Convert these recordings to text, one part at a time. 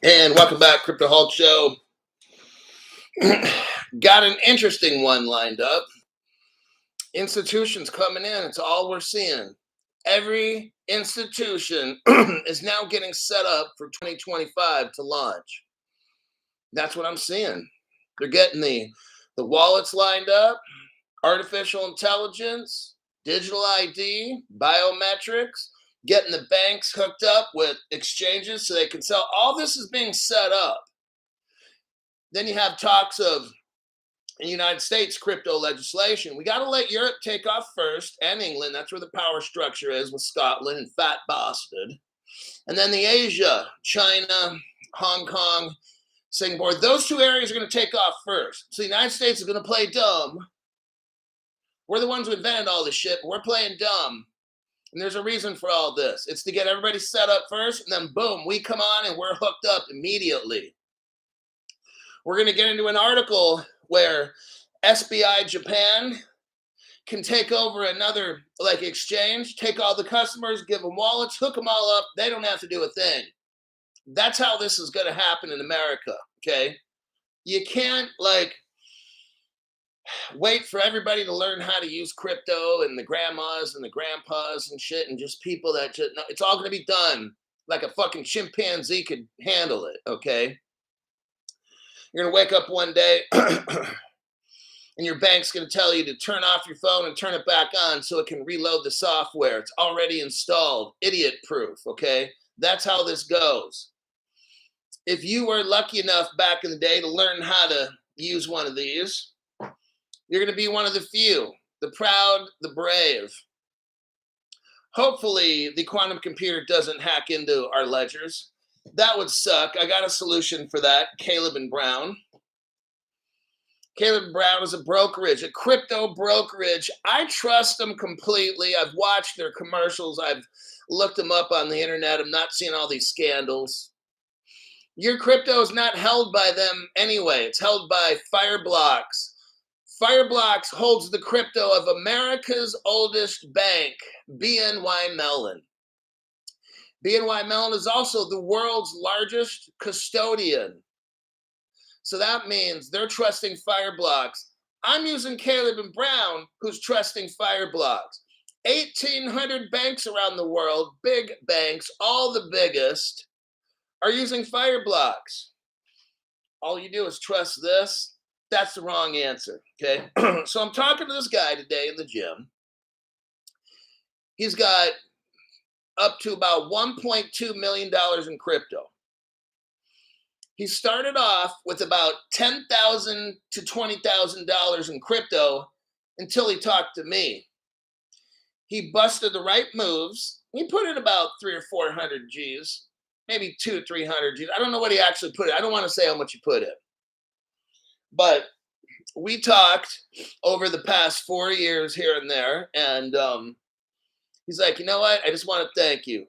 And welcome back, Crypto Hulk Show. Got an interesting one lined up. Institutions coming in, it's all we're seeing. Every institution is now getting set up for 2025 to launch. That's what I'm seeing. They're getting the wallets lined up, artificial intelligence, digital ID, biometrics, getting the banks hooked up with exchanges so they can sell. All this is being set up. Then you have talks of, in the United States, crypto legislation. We got to let Europe take off first, and England. That's where the power structure is, with Scotland and Fat Bastard. And then the Asia, China, Hong Kong, Singapore. Those two areas are going to take off first. So the United States is going to play dumb. We're the ones who invented all this shit, but we're playing dumb. And there's a reason for all this. It's to get everybody set up first, and then boom, we come on and we're hooked up immediately. We're going to get into an article where SBI Japan can take over another exchange, take all the customers, give them wallets, hook them all up. They don't have to do a thing. That's how this is going to happen in America, okay? You can't wait for everybody to learn how to use crypto, and the grandmas and the grandpas and shit, and just people that just, no, it's all going to be done like a fucking chimpanzee could handle it, okay? You're going to wake up one day and your bank's going to tell you to turn off your phone and turn it back on so it can reload the software. It's already installed. Idiot proof, okay? That's how this goes. If you were lucky enough back in the day to learn how to use one of these, you're going to be one of the few, the proud, the brave. Hopefully, the quantum computer doesn't hack into our ledgers. That would suck. I got a solution for that. Caleb and Brown. Caleb and Brown is a brokerage, a crypto brokerage. I trust them completely. I've watched their commercials. I've looked them up on the internet. I'm not seeing all these scandals. Your crypto is not held by them anyway. It's held by Fireblocks. Fireblocks holds the crypto of America's oldest bank, BNY Mellon. BNY Mellon is also the world's largest custodian. So that means they're trusting Fireblocks. I'm using Caleb and Brown, who's trusting Fireblocks. 1,800 banks around the world, big banks, all the biggest, are using Fireblocks. All you do is trust this. That's the wrong answer, okay? So I'm talking to this guy today in the gym. He's got up to about $1.2 million in crypto. He started off with about $10,000 to $20,000 in crypto until he talked to me. He busted the right moves. He put in about 300 or 400 G's, maybe 200 to 300 G's. I don't know what he actually put in. I don't want to say how much he put in. But we talked over the past 4 years here and there, and he's like, you know what? I just want to thank you.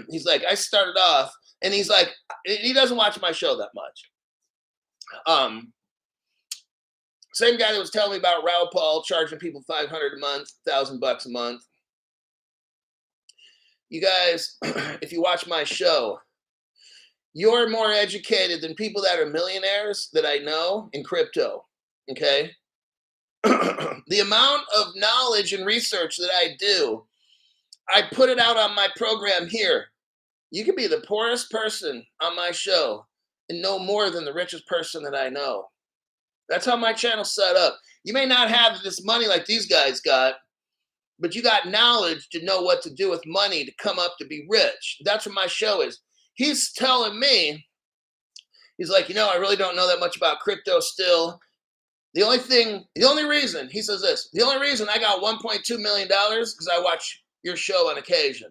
He's like, I started off, and he's like, he doesn't watch my show that much. Same guy that was telling me about Raoul Paul charging people $500 a month, $1,000 a month. You guys, if you watch my show, you're more educated than people that are millionaires that I know in crypto, okay? The amount of knowledge and research that I do, I put it out on my program here. You can be the poorest person on my show and know more than the richest person that I know. That's how my channel's set up. You may not have this money like these guys got, but you got knowledge to know what to do with money to come up to be rich. That's what my show is. He's telling me, he's like, you know, I really don't know that much about crypto still. The only reason, he says this, the only reason I got $1.2 million is because I watch your show on occasion.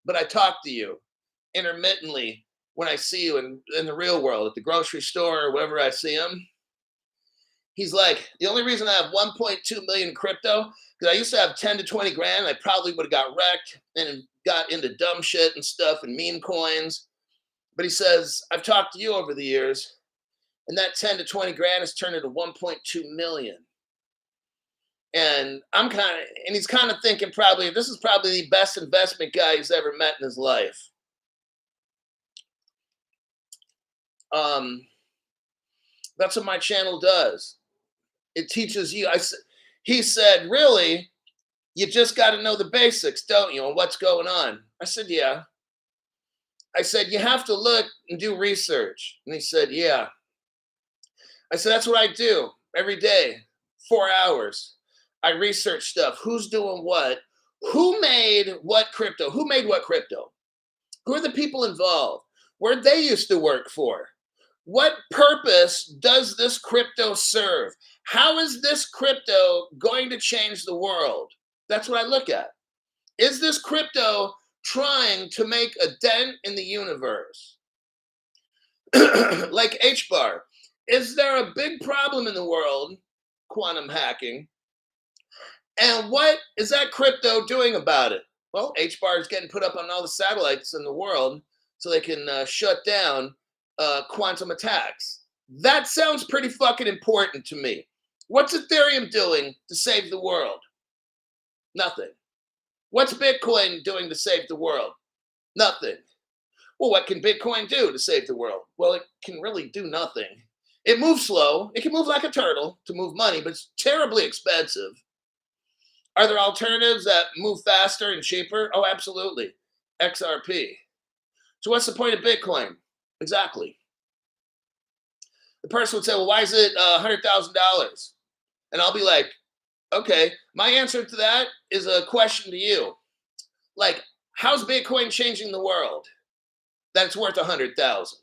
But I talk to you intermittently when I see you in the real world, at the grocery store or wherever I see him. He's like, the only reason I have 1.2 million in crypto, because I used to have 10 to 20 grand, I probably would have got wrecked and got into dumb shit and stuff and meme coins. But he says, I've talked to you over the years, and that 10 to 20 grand has turned into 1.2 million. And he's kind of thinking probably, this is probably the best investment guy he's ever met in his life. That's what my channel does. It teaches you. He said, really, you just got to know the basics, don't you, and what's going on? I said, yeah. I said, you have to look and do research. And he said, yeah. I said, that's what I do every day, 4 hours. I research stuff. Who's doing what? Who made what crypto? Who made what crypto? Who are the people involved? Where they used to work for? What purpose does this crypto serve? How is this crypto going to change the world? That's what I look at. Is this crypto trying to make a dent in the universe? Like Hbar. Is there a big problem in the world, quantum hacking? And what is that crypto doing about it? Well, Hbar is getting put up on all the satellites in the world so they can shut down quantum attacks. That sounds pretty fucking important to me. What's Ethereum doing to save the world? Nothing. What's Bitcoin doing to save the world? Nothing. Well, what can Bitcoin do to save the world? Well, it can really do nothing. It moves slow. It can move like a turtle to move money, but it's terribly expensive. Are there alternatives that move faster and cheaper? Oh, absolutely. XRP. So what's the point of Bitcoin? Exactly. The person would say, well, why is it $100,000? And I'll be like, okay, my answer to that is a question to you. Like, how's Bitcoin changing the world that it's worth 100,000?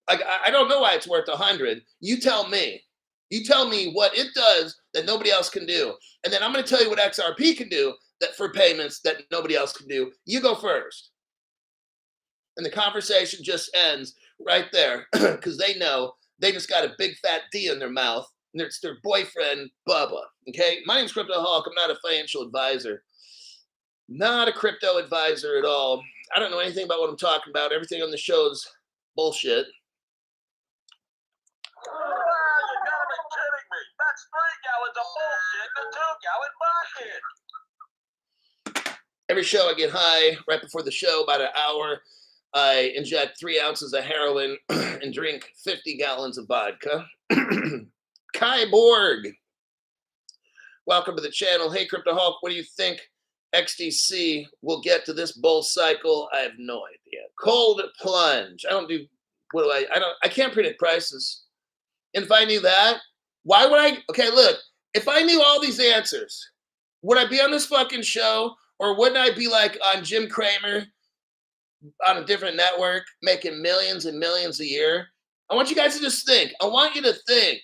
Like, I don't know why it's worth 100. You tell me. You tell me what it does that nobody else can do. And then I'm going to tell you what XRP can do that for payments that nobody else can do. You go first. And the conversation just ends right there because they know they just got a big fat D in their mouth. And it's their boyfriend, Bubba. Okay? My name's Cryptoholic. I'm not a financial advisor. Not a crypto advisor at all. I don't know anything about what I'm talking about. Everything on the show is bullshit. You gotta be kidding me. That's 3 gallons of bullshit in a 2-gallon bucket. Every show I get high right before the show, about an hour. I inject 3 ounces of heroin and drink 50 gallons of vodka. Kai Borg. Welcome to the channel. Hey, Cryptoholic, what do you think XDC will get to this bull cycle? I have no idea. Cold plunge. I can't predict prices. And if I knew that, why would I? Okay, look, if I knew all these answers, would I be on this fucking show? Or wouldn't I be like on Jim Cramer on a different network making millions and millions a year? I want you guys to just think. I want you to think.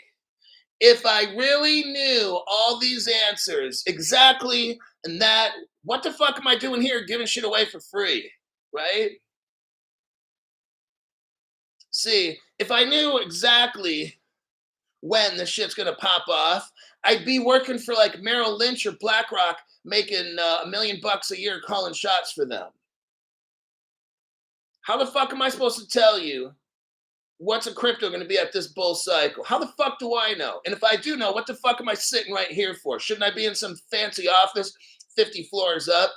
If I really knew all these answers exactly and that, what the fuck am I doing here giving shit away for free, right? See, if I knew exactly when the shit's gonna pop off, I'd be working for like Merrill Lynch or BlackRock making $1 million a year calling shots for them. How the fuck am I supposed to tell you what's a crypto going to be at this bull cycle? How the fuck do I know? And if I do know, what the fuck am I sitting right here for? Shouldn't I be in some fancy office 50 floors up?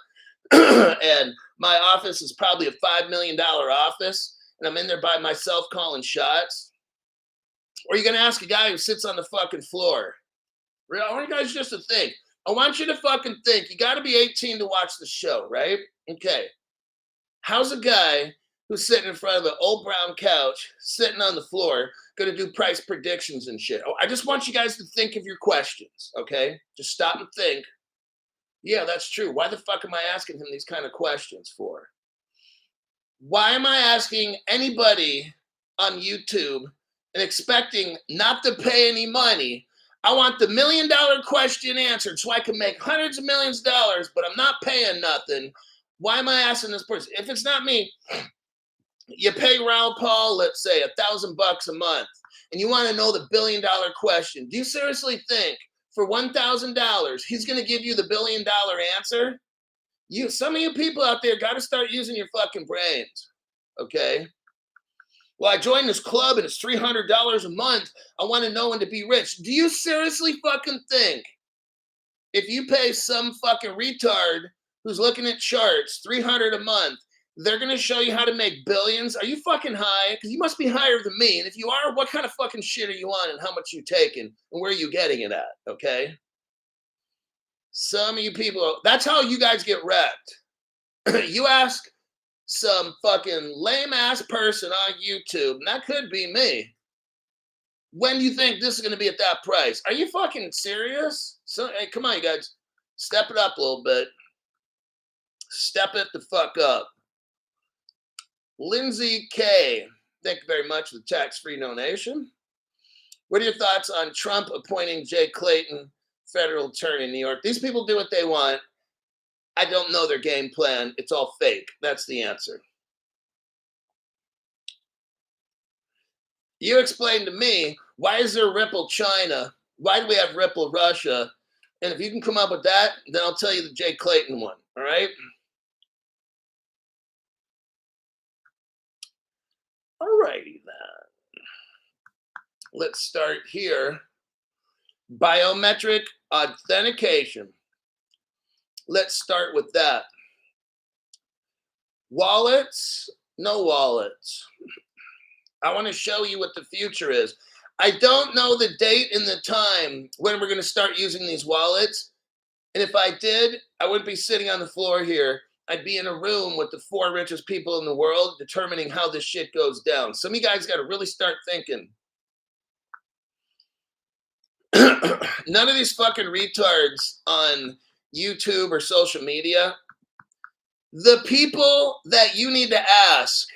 And my office is probably a $5 million office, and I'm in there by myself calling shots? Or are you going to ask a guy who sits on the fucking floor? I want you guys just to think. I want you to fucking think. You got to be 18 to watch the show, right? Okay. How's a guy who's sitting in front of an old brown couch, sitting on the floor, going to do price predictions and shit? Oh, I just want you guys to think of your questions, okay? Just stop and think. Yeah, that's true. Why the fuck am I asking him these kind of questions for? Why am I asking anybody on YouTube and expecting not to pay any money? I want the $1 million question answered so I can make hundreds of millions of dollars, but I'm not paying nothing. Why am I asking this person? If it's not me, you pay Raul Paul, let's say $1,000 a month, and you want to know the $1 billion question. Do you seriously think for $1,000 he's going to give you the $1 billion answer? Some of you people out there got to start using your fucking brains, okay? Well, I joined this club and it's $300 a month. I want to know when to be rich. Do you seriously fucking think if you pay some fucking retard who's looking at charts $300 a month They're going to show you how to make billions. Are you fucking high? Because you must be higher than me. And if you are, what kind of fucking shit are you on and how much you taking and where are you getting it at? Okay. Some of you people, that's how you guys get wrecked. You ask some fucking lame ass person on YouTube, and that could be me. When do you think this is going to be at that price? Are you fucking serious? So, hey, come on, you guys. Step it up a little bit. Step it the fuck up. Lindsay K, thank you very much for the tax-free donation. What are your thoughts on Trump appointing Jay Clayton federal attorney in New York? These people do what they want. I don't know their game plan. It's all fake. That's the answer. You explain to me, why is there Ripple China? Why do we have Ripple Russia? And if you can come up with that, then I'll tell you the Jay Clayton one. All right? All righty then. Let's start here. Biometric authentication. Let's start with that. Wallets, no wallets. I want to show you what the future is. I don't know the date and the time when we're going to start using these wallets. And if I did, I wouldn't be sitting on the floor here. I'd be in a room with the 4 richest people in the world determining how this shit goes down. Some of you guys got to really start thinking. None of these fucking retards on YouTube or social media, the people that you need to ask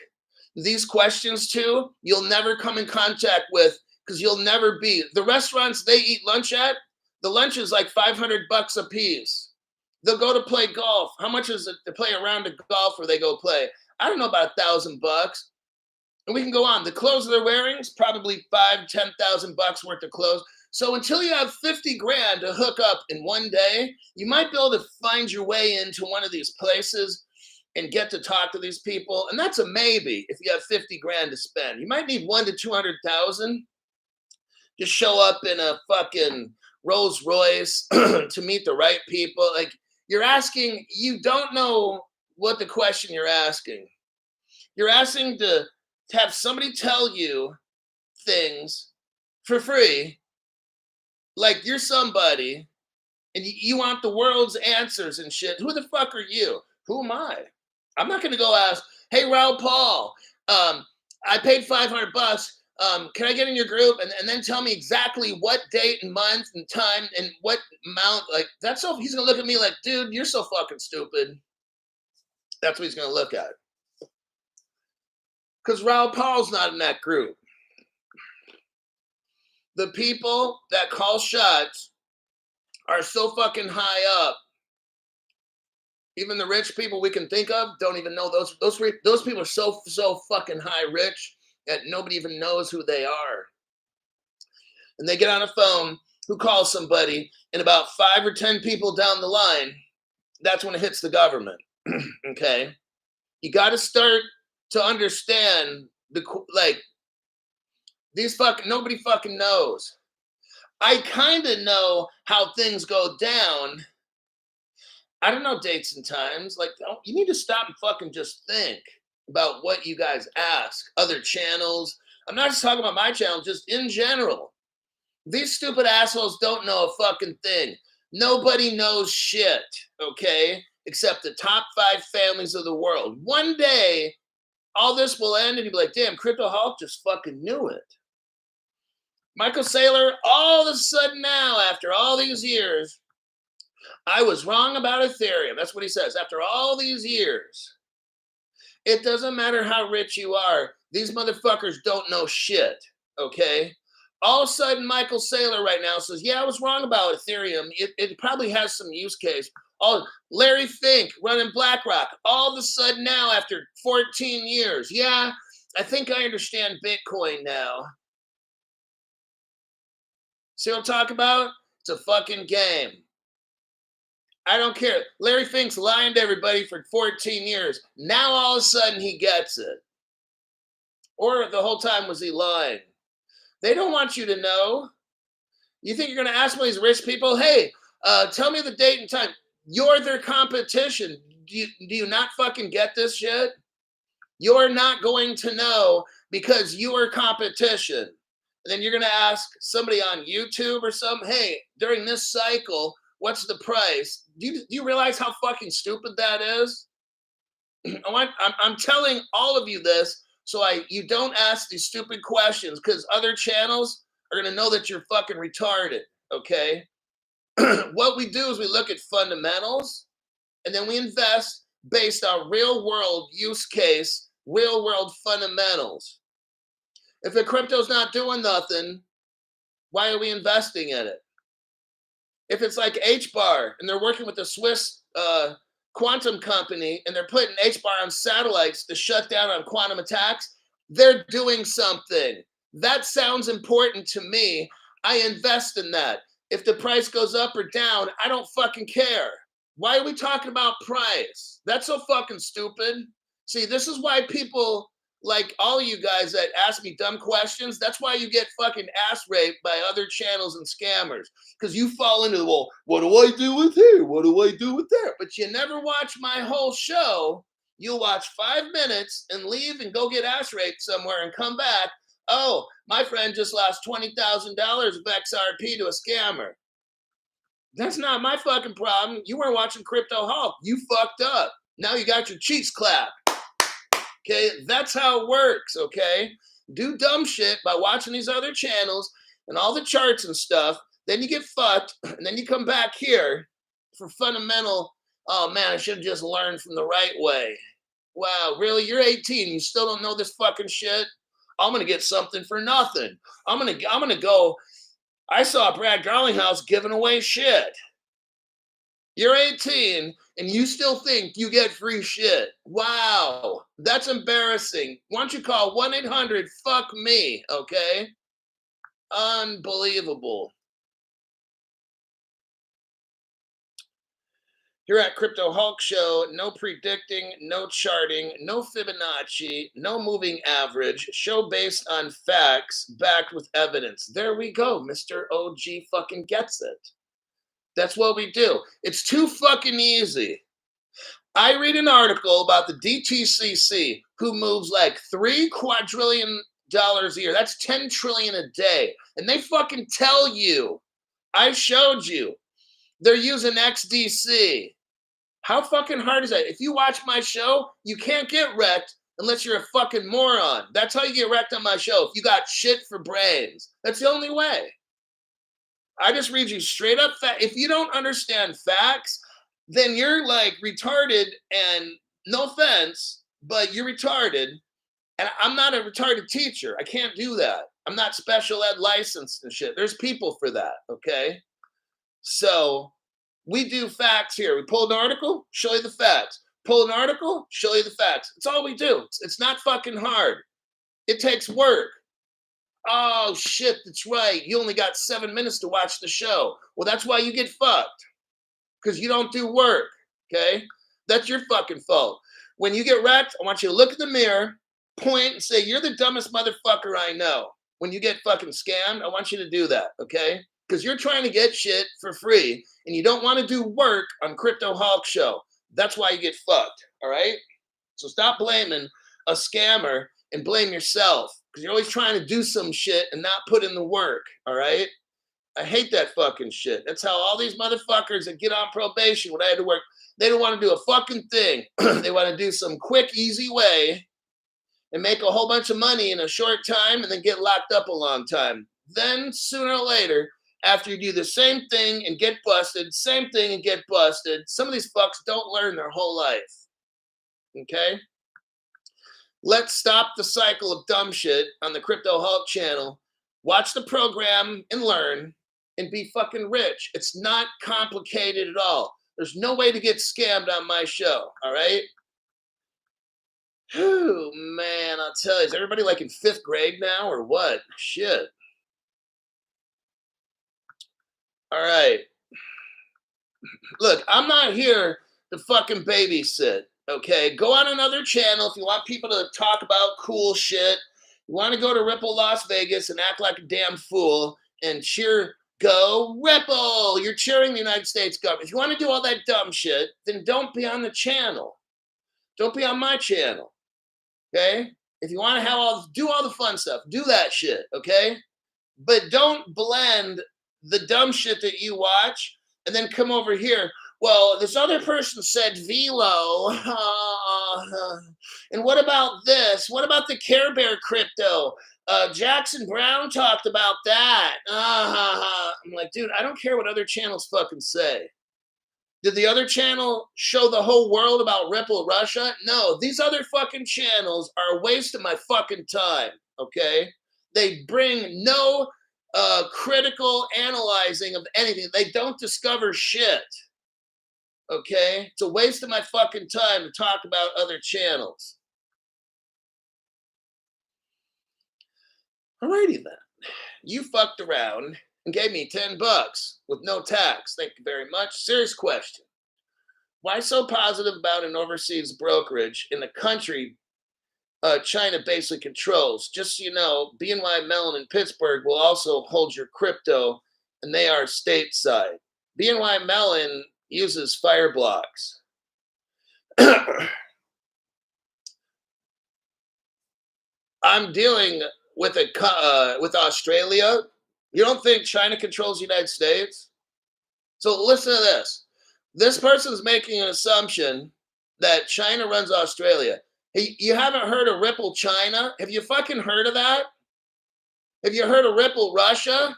these questions to, you'll never come in contact with because you'll never be. The restaurants they eat lunch at, the lunch is like $500 a piece. They'll go to play golf. How much is it to play a round of golf where they go play? I don't know, about $1,000. And we can go on. The clothes they're wearing is probably $5,000, $10,000 worth of clothes. So until you have 50 grand to hook up in one day, you might be able to find your way into one of these places and get to talk to these people. And that's a maybe if you have 50 grand to spend. You might need 1 to 200,000 to show up in a fucking Rolls Royce to meet the right people. Like, you're asking, you don't know what the question you're asking. You're asking to have somebody tell you things for free, like you're somebody, and you want the world's answers and shit. Who the fuck are you? Who am I? I'm not going to go ask, hey, Raul Paul, I paid $500. Can I get in your group? And then tell me exactly what date and month and time and what amount. Like, that's so, he's going to look at me like, dude, you're so fucking stupid. That's what he's going to look at. Because Raul Paul's not in that group. The people that call shots are so fucking high up. Even the rich people we can think of don't even know those people are so fucking high rich that nobody even knows who they are. And they get on a phone, who calls somebody, and about 5 or 10 people down the line, that's when it hits the government. Okay? You got to start to understand these nobody fucking knows. I kind of know how things go down. I don't know dates and times. Like, you need to stop and fucking just think about what you guys ask. Other channels. I'm not just talking about my channel, just in general. These stupid assholes don't know a fucking thing. Nobody knows shit, okay? Except the top 5 families of the world. One day, all this will end and you'll be like, damn, Crypto Hulk just fucking knew it. Michael Saylor, all of a sudden now, after all these years, I was wrong about Ethereum. That's what he says. After all these years, it doesn't matter how rich you are. These motherfuckers don't know shit, okay? All of a sudden, Michael Saylor right now says, yeah, I was wrong about Ethereum. It probably has some use case. Larry Fink running BlackRock. All of a sudden now, after 14 years, yeah, I think I understand Bitcoin now. See what I'm talking about? It's a fucking game. I don't care. Larry Fink's lying to everybody for 14 years. Now all of a sudden he gets it. Or the whole time was he lying? They don't want you to know. You think you're going to ask one of these rich people, hey, tell me the date and time. You're their competition. Do you not fucking get this shit? You're not going to know because you are competition. And then you're going to ask somebody on YouTube or something, hey, during this cycle, what's the price? Do you realize how fucking stupid that is? I'm telling all of you this so you don't ask these stupid questions because other channels are going to know that you're fucking retarded, okay? What we do is we look at fundamentals and then we invest based on real world use case, real world fundamentals. If a crypto's not doing nothing, why are we investing in it? If it's like Hbar and they're working with a Swiss quantum company and they're putting Hbar on satellites to shut down on quantum attacks, they're doing something. That sounds important to me. I invest in that. If the price goes up or down, I don't fucking care. Why are we talking about price? That's so fucking stupid. See, this is why people like all of you guys that ask me dumb questions, that's why you get fucking ass raped by other channels and scammers. Because you fall into, well, what do I do with here? What do I do with there? But you never watch my whole show. You'll watch 5 minutes and leave and go get ass raped somewhere and come back. Oh, my friend just lost $20,000 of XRP to a scammer. That's not my fucking problem. You weren't watching Crypto Hulk. You fucked up. Now you got your cheeks clapped. Okay, that's how it works, okay? Do dumb shit by watching these other channels and all the charts and stuff. Then you get fucked, and then you come back here for fundamental, oh man, I should have just learned from the right way. Wow, really? You're 18, you still don't know this fucking shit? I'm gonna get something for nothing. I'm gonna go. I saw Brad Garlinghouse giving away shit. You're 18 and you still think you get free shit. Wow, that's embarrassing. Why don't you call 1-800-FUCK-ME, okay? Unbelievable. Here at Crypto Hulk Show, no predicting, no charting, no Fibonacci, no moving average, show based on facts, backed with evidence. There we go. Mr. OG fucking gets it. That's what we do. It's too fucking easy. I read an article about the DTCC who moves like $3 quadrillion a year. That's 10 trillion a day. And they fucking tell you, I showed you, they're using XDC. How fucking hard is that? If you watch my show, you can't get wrecked unless you're a fucking moron. That's how you get wrecked on my show. If you got shit for brains, that's the only way. I just read you straight up facts. If you don't understand facts, then you're like retarded, and no offense, but you're retarded. And I'm not a retarded teacher. I can't do that. I'm not special ed licensed and shit. There's people for that, okay? So we do facts here. We pull an article, show you the facts. Pull an article, show you the facts. It's all we do. It's not fucking hard. It takes work. Oh shit, that's right. You only got 7 minutes to watch the show. Well, that's why you get fucked. Because you don't do work. Okay? That's your fucking fault. When you get wrecked, I want you to look in the mirror, point, and say, you're the dumbest motherfucker I know. When you get fucking scammed, I want you to do that, okay? Because you're trying to get shit for free, and you don't want to do work on Crypto Hulk Show. That's why you get fucked, all right? So stop blaming a scammer and blame yourself. Because you're always trying to do some shit and not put in the work, all right? I hate that fucking shit. That's how all these motherfuckers that get on probation when I had to work, they don't want to do a fucking thing. They want to do some quick, easy way and make a whole bunch of money in a short time and then get locked up a long time. Then, sooner or later, after you do the same thing and get busted, same thing and get busted, some of these fucks don't learn their whole life. Okay? Let's stop the cycle of dumb shit on the Crypto Hulk channel. Watch the program and learn and be fucking rich. It's not complicated at all. There's no way to get scammed on my show, all right? Whew, man, I'll tell you, is everybody like in 5th grade now or what? Shit. All right. Look, I'm not here to fucking babysit, okay? Go on another channel if you want people to talk about cool shit. You want to go to Ripple Las Vegas and act like a damn fool and cheer, go Ripple. You're cheering the United States government. If you want to do all that dumb shit, then don't be on the channel. Don't be on my channel. Okay? If you want to do all the fun stuff, do that shit, okay? But don't blend the dumb shit that you watch and then come over here. Well, this other person said velo. And what about this? What about the Care Bear crypto? Jackson Brown talked about that. I'm like, dude, I don't care what other channels fucking say. Did the other channel show the whole world about Ripple Russia? No, these other fucking channels are a waste of my fucking time, okay? They bring no critical analyzing of anything. They don't discover shit, okay? It's a waste of my fucking time to talk about other channels. Alrighty then. You fucked around and gave me $10 with no tax. Thank you very much. Serious question. Why so positive about an overseas brokerage in a country China basically controls? Just so you know, BNY Mellon in Pittsburgh will also hold your crypto, and they are stateside. BNY Mellon uses fire blocks. I'm dealing with with Australia. You don't think China controls the United States? So listen to this. This person's making an assumption that China runs Australia. Hey, you haven't heard of Ripple China? Have you fucking heard of that? Have you heard of Ripple Russia?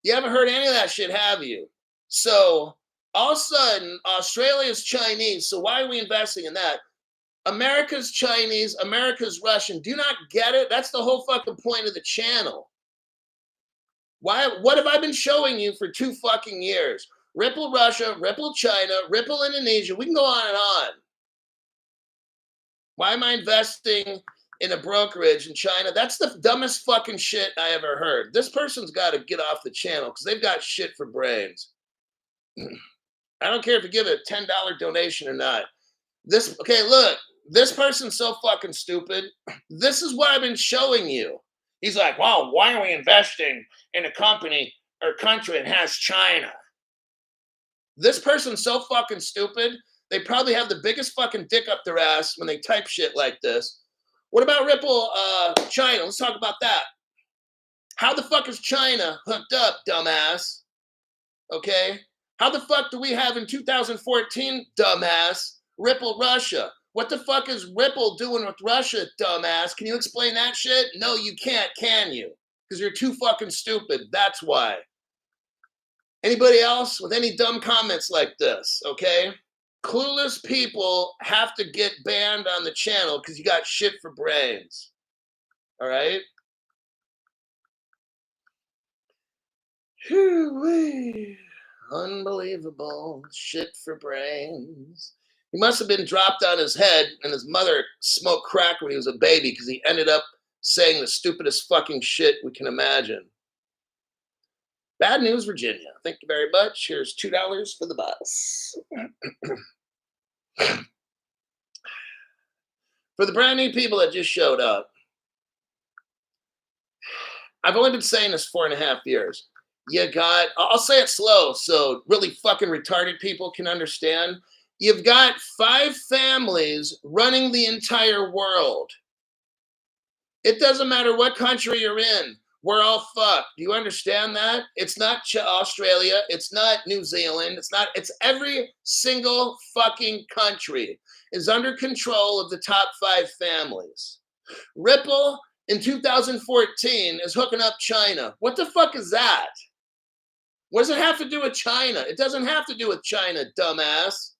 You haven't heard any of that shit, have you? So all of a sudden, Australia's Chinese. So why are we investing in that? America's Chinese, America's Russian. Do you not get it? That's the whole fucking point of the channel. Why? What have I been showing you for 2 fucking years? Ripple Russia, Ripple China, Ripple Indonesia. We can go on and on. Why am I investing in a brokerage in China? That's the dumbest fucking shit I ever heard. This person's got to get off the channel because they've got shit for brains. I don't care if you give a $10 donation or not. Okay, look, this person's so fucking stupid. This is what I've been showing you. He's like, wow, why are we investing in a company or country that has China? This person's so fucking stupid. They probably have the biggest fucking dick up their ass when they type shit like this. What about Ripple China? Let's talk about that. How the fuck is China hooked up, dumbass? Okay? How the fuck do we have in 2014, dumbass, Ripple Russia? What the fuck is Ripple doing with Russia, dumbass? Can you explain that shit? No, you can't, can you? Because you're too fucking stupid. That's why. Anybody else with any dumb comments like this, okay? Clueless people have to get banned on the channel because you got shit for brains. All right? Whew-wee. Unbelievable. Shit for brains. He must have been dropped on his head and his mother smoked crack when he was a baby because he ended up saying the stupidest fucking shit we can imagine. Bad news, Virginia. Thank you very much. Here's $2 for the bus. For the brand new people that just showed up, I've only been saying this 4.5 years. I'll say it slow so really fucking retarded people can understand. You've got 5 families running the entire world. It doesn't matter what country you're in. We're all fucked. Do you understand that? It's not Australia. It's not New Zealand. It's every single fucking country is under control of the top 5 families. Ripple in 2014 is hooking up China. What the fuck is that? What does it have to do with China? It doesn't have to do with China, dumbass.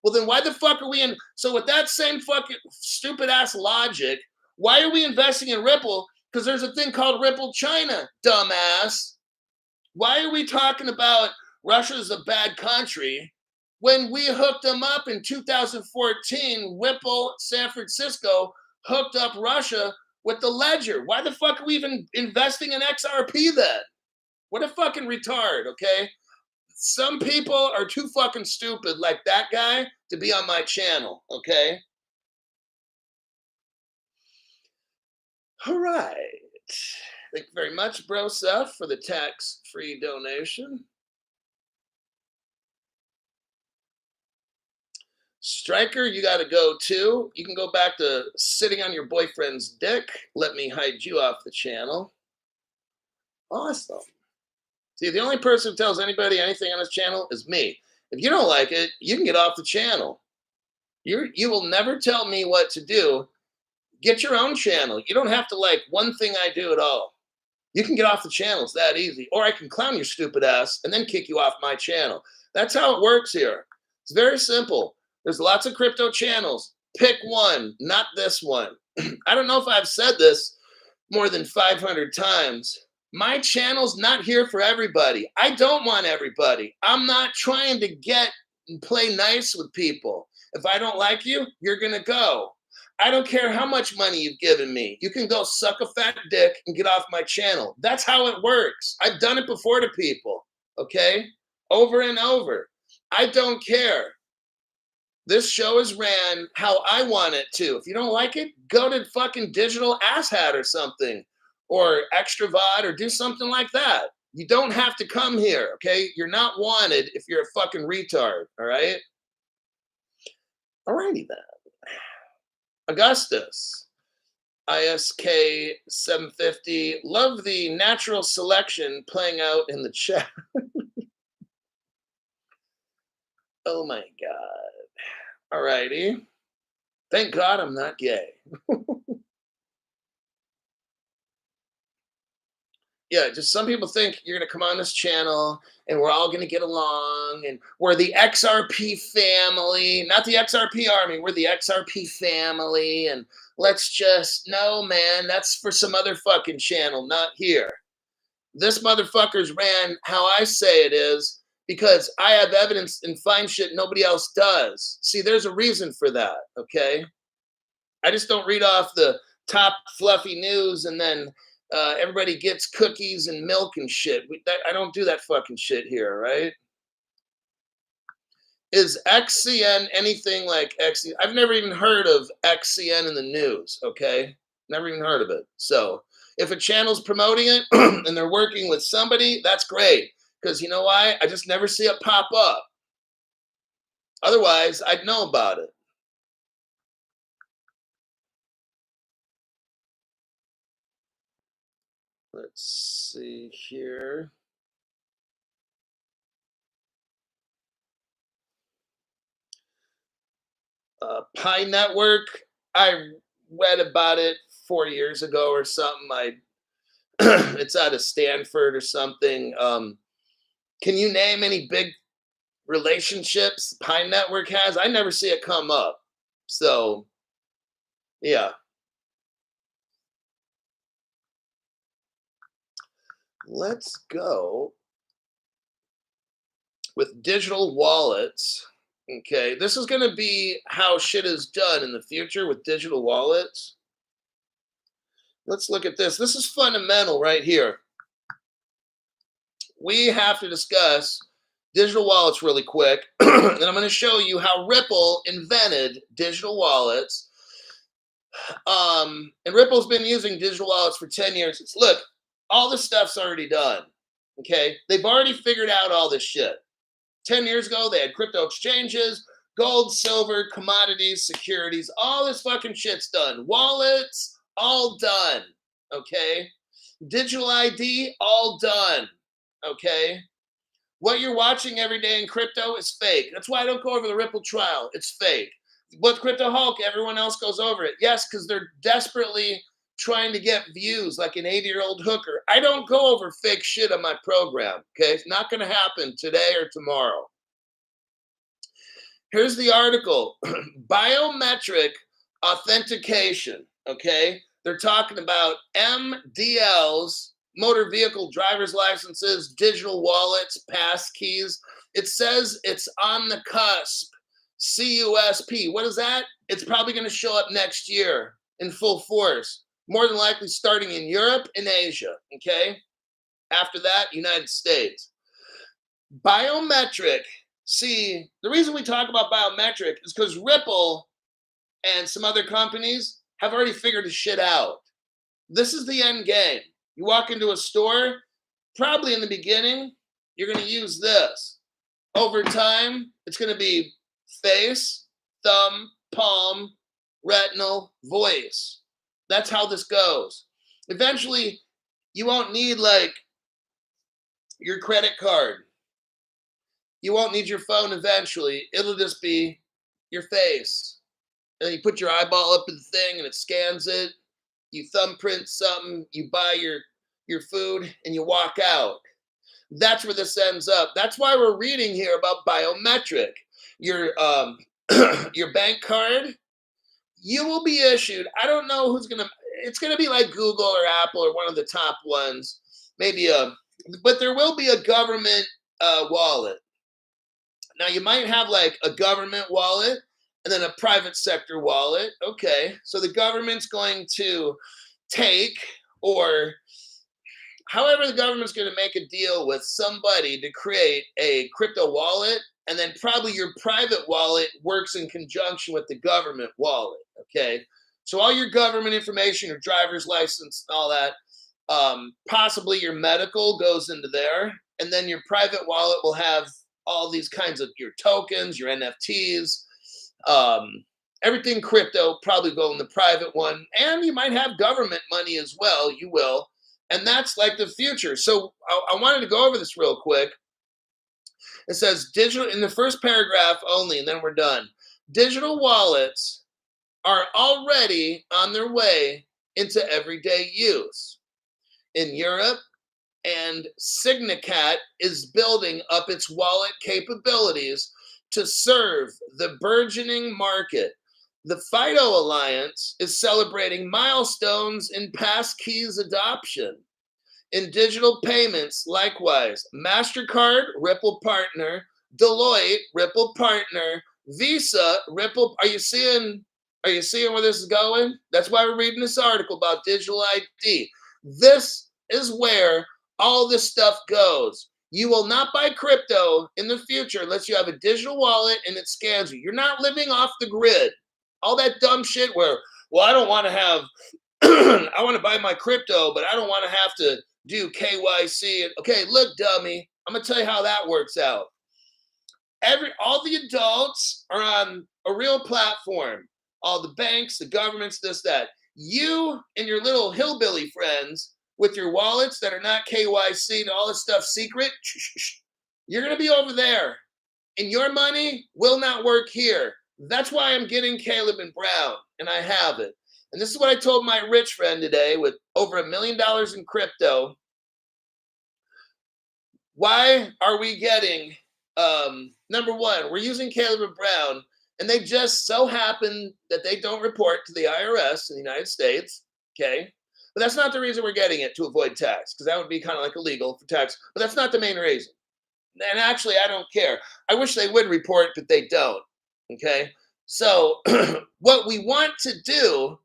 Well, then why the fuck are we in? So with that same fucking stupid ass logic, why are we investing in Ripple? Because there's a thing called Ripple China, dumbass. Why are we talking about Russia's a bad country when we hooked them up in 2014? Ripple San Francisco hooked up Russia with the ledger. Why the fuck are we even investing in XRP then? What a fucking retard, okay? Some people are too fucking stupid like that guy to be on my channel, okay? All right. Thank you very much, Bro Seth, for the tax-free donation. Striker, you got to go too. You can go back to sitting on your boyfriend's dick. Let me hide you off the channel. Awesome. See, the only person who tells anybody anything on this channel is me. If you don't like it, you can get off the channel. You will never tell me what to do. Get your own channel. You don't have to like one thing I do at all. You can get off the channel. It's that easy. Or I can clown your stupid ass and then kick you off my channel. That's how it works here. It's very simple. There's lots of crypto channels. Pick one, not this one. I don't know if I've said this more than 500 times. My channel's not here for everybody. I don't want everybody. I'm not trying to get and play nice with people. If I don't like you, you're going to go. I don't care how much money you've given me. You can go suck a fat dick and get off my channel. That's how it works. I've done it before to people, okay? Over and over. I don't care. This show is ran how I want it to. If you don't like it, go to fucking Digital Asshat or something, or Extravod, or do something like that. You don't have to come here, okay? You're not wanted if you're a fucking retard, all right? Alrighty then. Augustus, ISK 750. Love the natural selection playing out in the chat. Oh my God. Alrighty. Thank God I'm not gay. Yeah, just some people think you're going to come on this channel and we're all going to get along and we're the XRP family, not the XRP army. We're the XRP family. And let's just, no, man, that's for some other fucking channel, not here. This motherfucker's ran how I say it is because I have evidence and find shit nobody else does. See, there's a reason for that, okay? I just don't read off the top fluffy news and then everybody gets cookies and milk and shit. I don't do that fucking shit here, right? Is XCN anything like XCN? I've never even heard of XCN in the news, okay? Never even heard of it. So if a channel's promoting it and they're working with somebody, that's great. Because you know why? I just never see it pop up. Otherwise, I'd know about it. Let's see here. Pi Network, I read about it 4 years ago or something. It's out of Stanford or something. Can you name any big relationships Pi Network has? I never see it come up. So, yeah. Let's go with digital wallets. Okay, this is going to be how shit is done in the future with digital wallets. Let's look at this. This is fundamental right here. We have to discuss digital wallets really quick. And I'm going to show you how Ripple invented digital wallets. And Ripple's been using digital wallets for 10 years. Look, all this stuff's already done. Okay, they've already figured out all this shit. 10 years ago, they had crypto exchanges, gold, silver, commodities, securities, all this fucking shit's done. Wallets, all done, okay? Digital ID, all done, okay? What you're watching every day in crypto is fake. That's why I don't go over the Ripple trial. It's fake. But Crypto Hulk, everyone else goes over it. Yes, because they're desperately trying to get views like an 80-year-old hooker. I don't go over fake shit on my program, okay? It's not going to happen today or tomorrow. Here's the article. Biometric authentication, okay? They're talking about MDLs, motor vehicle driver's licenses, digital wallets, pass keys. It says it's on the cusp. CUSP. What is that? It's probably going to show up next year in full force. More than likely starting in Europe and Asia, okay? After that, United States. Biometric. See, the reason we talk about biometric is because Ripple and some other companies have already figured this shit out. This is the end game. You walk into a store, probably in the beginning, you're going to use this. Over time, it's going to be face, thumb, palm, retinal, voice. That's how this goes. Eventually, you won't need like your credit card. You won't need your phone eventually. It'll just be your face. And then you put your eyeball up in the thing and it scans it. You thumbprint something, you buy your food, and you walk out. That's where this ends up. That's why we're reading here about biometric. Your your bank card, you will be issued. I don't know who's gonna. It's gonna be like Google or Apple or one of the top ones. Maybe but there will be a government wallet. Now you might have like a government wallet and then a private sector wallet. Okay, so the government's going to take, or however the government's going to make a deal with somebody to create a crypto wallet, and then probably your private wallet works in conjunction with the government wallet. Okay, so all your government information, your driver's license, and all that, possibly your medical goes into there, and then your private wallet will have all these kinds of your tokens, your NFTs, everything crypto probably go in the private one, and you might have government money as well. You will, and that's like the future. So I wanted to go over this real quick. It says digital in the first paragraph only, and then we're done. Digital wallets are already on their way into everyday use in Europe. And Signicat is building up its wallet capabilities to serve the burgeoning market. The FIDO Alliance is celebrating milestones in passkeys adoption. In digital payments, likewise, MasterCard, Ripple partner, Deloitte, Ripple partner, Visa, Ripple. Are you seeing where this is going? That's why we're reading this article about digital ID. This is where all this stuff goes. You will not buy crypto in the future unless you have a digital wallet and it scans you. You're not living off the grid. All that dumb shit where, well, I don't want to have, I want to buy my crypto, but I don't want to have to do KYC. Okay, look, dummy, I'm going to tell you how that works out. All the adults are on a real platform. All the banks, the governments, this, that. You and your little hillbilly friends with your wallets that are not KYC and all this stuff secret, you're going to be over there. And your money will not work here. That's why I'm getting Caleb and Brown, and I have it. And this is what I told my rich friend today with over $1 million in crypto. Why are we getting, number one, we're using Caleb and Brown, and they just so happen that they don't report to the IRS in the United States, okay? But that's not the reason we're getting it, to avoid tax, because that would be kind of like illegal for tax. But that's not the main reason. And actually, I don't care. I wish they would report, but they don't. Okay? So what we want to do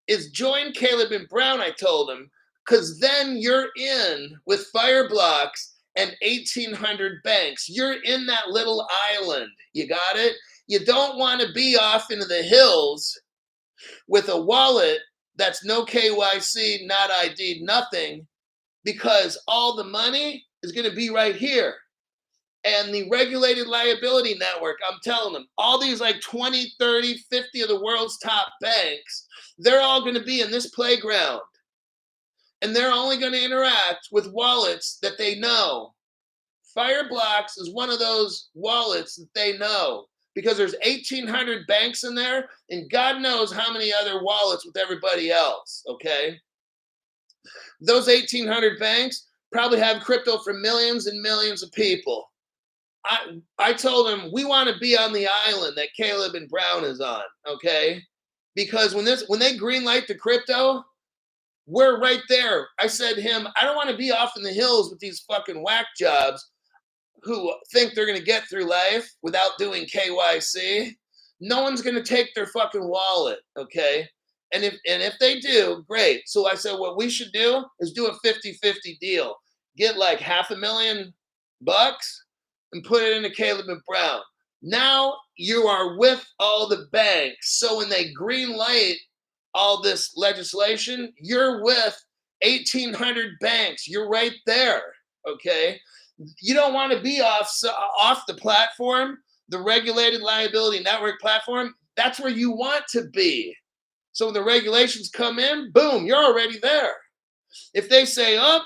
is join Caleb and Brown, I told him, because then you're in with Fireblocks and 1,800 banks. You're in that little island. You got it? You don't want to be off into the hills with a wallet that's no KYC, not ID, nothing, because all the money is going to be right here. And the regulated liability network, I'm telling them, all these like 20, 30, 50 of the world's top banks, they're all going to be in this playground. And they're only going to interact with wallets that they know. Fireblocks is one of those wallets that they know, because there's 1,800 banks in there, and God knows how many other wallets with everybody else, okay? Those 1,800 banks probably have crypto for millions and millions of people. I told them we want to be on the island that Caleb and Brown is on, okay? Because when they greenlight the crypto, we're right there. I said to him, I don't want to be off in the hills with these fucking whack jobs who think they're going to get through life without doing KYC. No one's going to take their fucking wallet, okay? And if they do, great. So I said what we should do is do a 50-50 deal. Get like $500,000 and put it into Caleb and Brown. Now you are with all the banks. So when they green light all this legislation, you're with 1,800 banks. You're right there, okay? You don't want to be off the platform, the regulated liability network platform. That's where you want to be. So when the regulations come in, boom, you're already there. If they say, oh,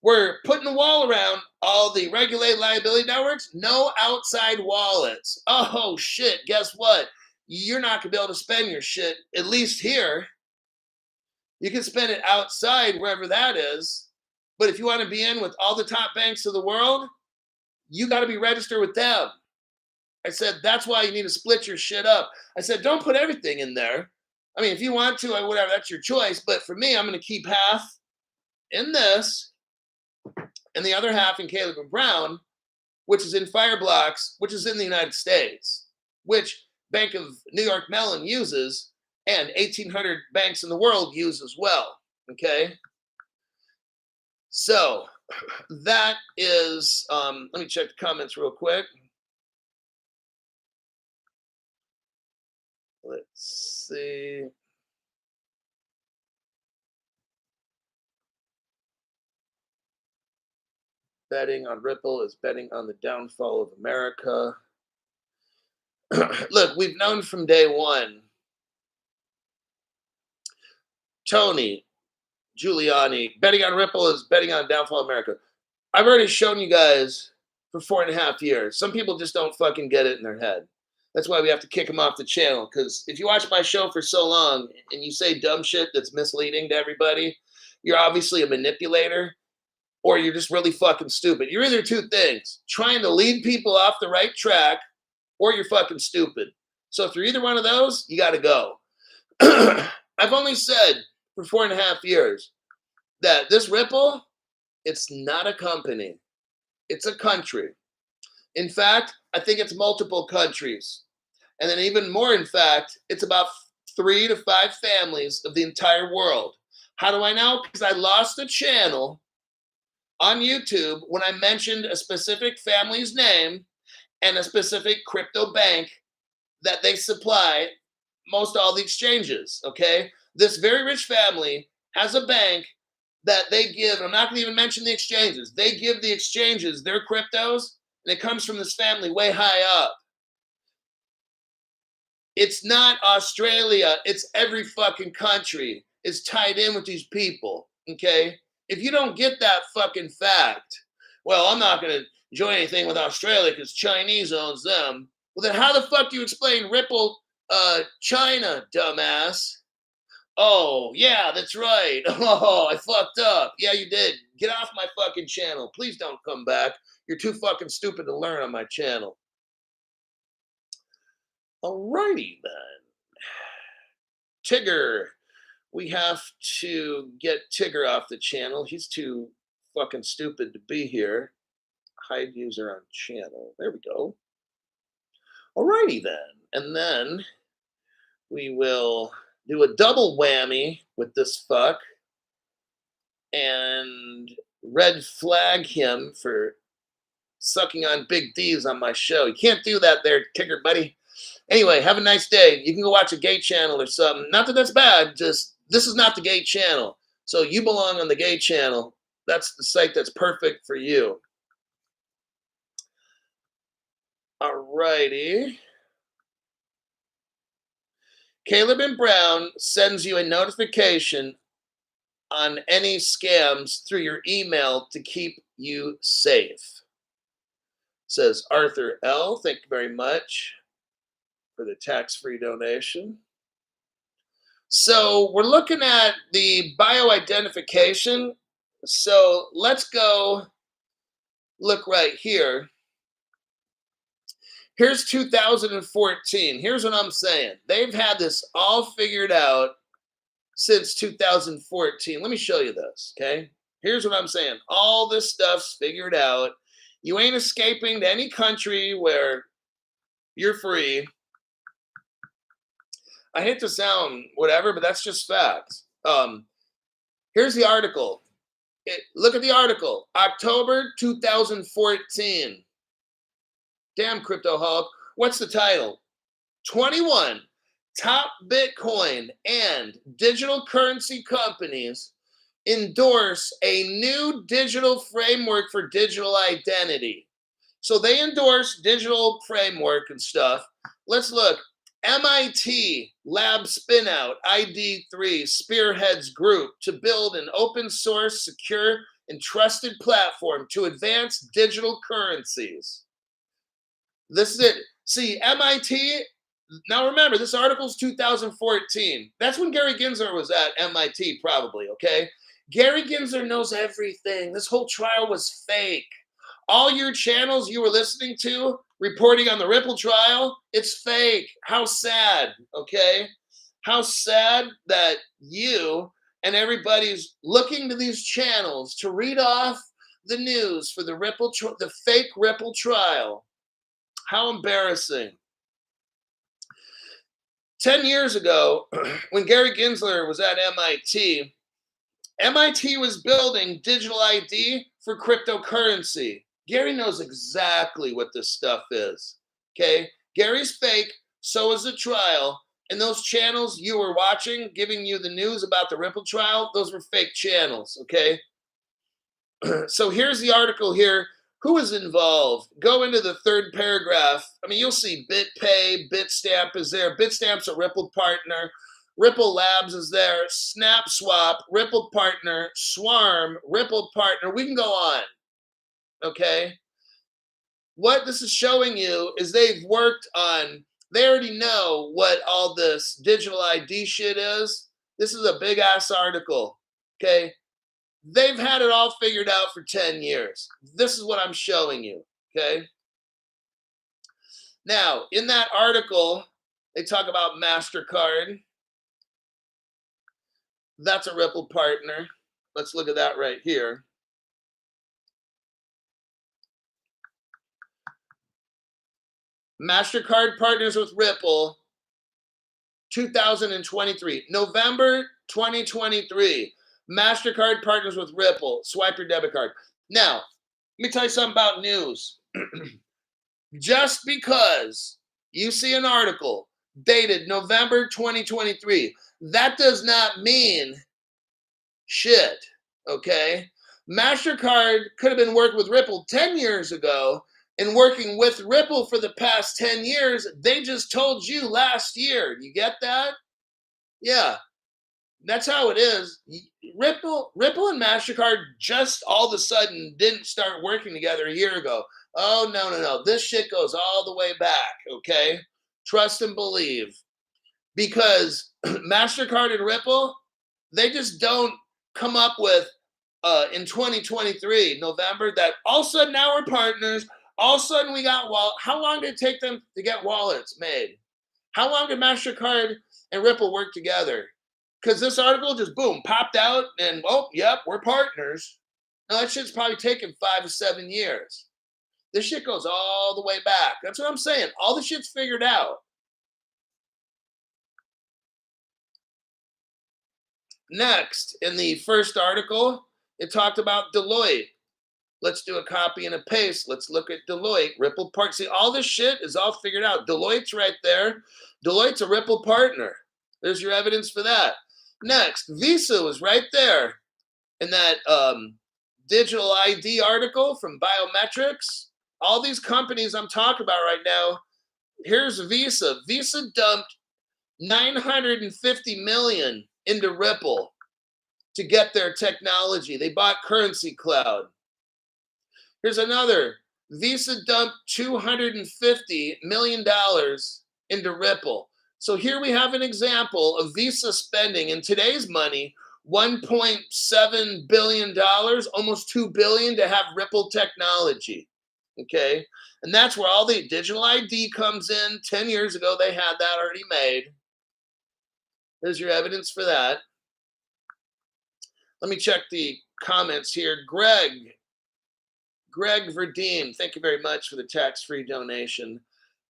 we're putting a wall around all the regulated liability networks, no outside wallets. Oh, shit, guess what? You're not going to be able to spend your shit, at least here. You can spend it outside, wherever that is. But if you want to be in with all the top banks of the world, you got to be registered with them. I said, that's why you need to split your shit up. I said, don't put everything in there. I mean, if you want to, or whatever, that's your choice. But for me, I'm going to keep half in this and the other half in Caleb and Brown, which is in Fireblocks, which is in the United States, which Bank of New York Mellon uses and 1,800 banks in the world use as well. Okay. So that is, let me check the comments real quick. Let's see. Betting on Ripple is betting on the downfall of America. Look, we've known from day one. Tony, Giuliani, betting on Ripple is betting on downfall of America. I've already shown you guys for 4.5 years. Some people just don't fucking get it in their head. That's why we have to kick them off the channel. Because if you watch my show for so long and you say dumb shit that's misleading to everybody, you're obviously a manipulator or you're just really fucking stupid. You're either two things, trying to lead people off the right track or you're fucking stupid. So if you're either one of those, you got to go. I've only said for 4.5 years that this Ripple, it's not a company. It's a country. In fact, I think it's multiple countries. And then even more, in fact, it's about 3 to 5 families of the entire world. How do I know? Because I lost a channel on YouTube when I mentioned a specific family's name and a specific crypto bank that they supply most all the exchanges, okay? This very rich family has a bank that they give, and I'm not going to even mention the exchanges. They give the exchanges their cryptos, and it comes from this family way high up. It's not Australia. It's every fucking country is tied in with these people, okay? If you don't get that fucking fact, well, I'm not going to join anything with Australia because Chinese owns them. Well, then how the fuck do you explain Ripple China, dumbass? Oh, yeah, that's right. Oh, I fucked up. Yeah, you did. Get off my fucking channel. Please don't come back. You're too fucking stupid to learn on my channel. Alrighty then. Tigger. We have to get Tigger off the channel. He's too fucking stupid to be here. Hide user on channel. There we go. Alrighty then. And then we will do a double whammy with this fuck and red flag him for sucking on big D's on my show. You can't do that there, Tigger buddy. Anyway, have a nice day. You can go watch a gay channel or something. Not that that's bad, just this is not the gay channel. So you belong on the gay channel. That's the site that's perfect for you. Alrighty. Caleb and Brown sends you a notification on any scams through your email to keep you safe. Says Arthur L. Thank you very much for the tax-free donation. So we're looking at the bioidentification. So let's go look right here. Here's 2014. Here's what I'm saying. They've had this all figured out since 2014. Let me show you this, okay? Here's what I'm saying. All this stuff's figured out. You ain't escaping to any country where you're free. I hate to sound whatever, but that's just facts. Here's the article. Look at the article. October 2014. Damn, Crypto Hulk. What's the title? 21 top Bitcoin and digital currency companies endorse a new digital framework for digital identity. So they endorse digital framework and stuff. Let's look. MIT lab spinout ID3 spearheads group to build an open source, secure, and trusted platform to advance digital currencies. This is it. See, MIT, now remember, this article's 2014. That's when Gary Gensler was at MIT, probably, okay? Gary Gensler knows everything. This whole trial was fake. All your channels you were listening to reporting on the Ripple trial, it's fake. How sad, okay? How sad that you and everybody's looking to these channels to read off the news for the the fake Ripple trial. How embarrassing. 10 years ago, when Gary Gensler was at MIT, MIT was building digital ID for cryptocurrency. Gary knows exactly what this stuff is, okay? Gary's fake, so is the trial, and those channels you were watching, giving you the news about the Ripple trial, those were fake channels, okay? So here's the article here. Who is involved? Go into the third paragraph. I mean, you'll see BitPay, Bitstamp is there. Bitstamp's a Ripple partner. Ripple Labs is there. SnapSwap, Ripple partner. Swarm, Ripple partner. We can go on, okay? What this is showing you is they've worked on, they already know what all this digital ID shit is. This is a big-ass article, okay? They've had it all figured out for 10 years. This is what I'm showing you, okay? Now, in that article, they talk about MasterCard. That's a Ripple partner. Let's look at that right here. MasterCard partners with Ripple, 2023. November 2023. MasterCard partners with Ripple. Swipe your debit card. Now, let me tell you something about news. Just because you see an article dated November 2023, that does not mean shit, okay? MasterCard could have been working with Ripple 10 years ago and working with Ripple for the past 10 years. They just told you last year. You get that? Yeah. That's how it is. Ripple and MasterCard just all of a sudden didn't start working together a year ago. Oh, no. This shit goes all the way back, okay? Trust and believe. Because MasterCard and Ripple, they just don't come up with, in 2023, November, that all of a sudden now we're partners. All of a sudden we got How long did it take them to get wallets made? How long did MasterCard and Ripple work together? Because this article just, boom, popped out and, oh, yep, we're partners. Now, that shit's probably taken 5 to 7 years. This shit goes all the way back. That's what I'm saying. All the shit's figured out. Next, in the first article, it talked about Deloitte. Let's do a copy and a paste. Let's look at Deloitte, Ripple partner. See, all this shit is all figured out. Deloitte's right there. Deloitte's a Ripple partner. There's your evidence for that. Next, Visa was right there in that digital ID article from Biometrics. All these companies I'm talking about right now, here's Visa. Visa dumped $950 million into Ripple to get their technology. They bought Currency Cloud. Here's another. Visa dumped $250 million into Ripple. So here we have an example of Visa spending in today's money $1.7 billion, almost $2 billion to have Ripple technology, okay? And that's where all the digital ID comes in. 10 years ago, they had that already made. There's your evidence for that. Let me check the comments here. Greg Verdeen, thank you very much for the tax-free donation.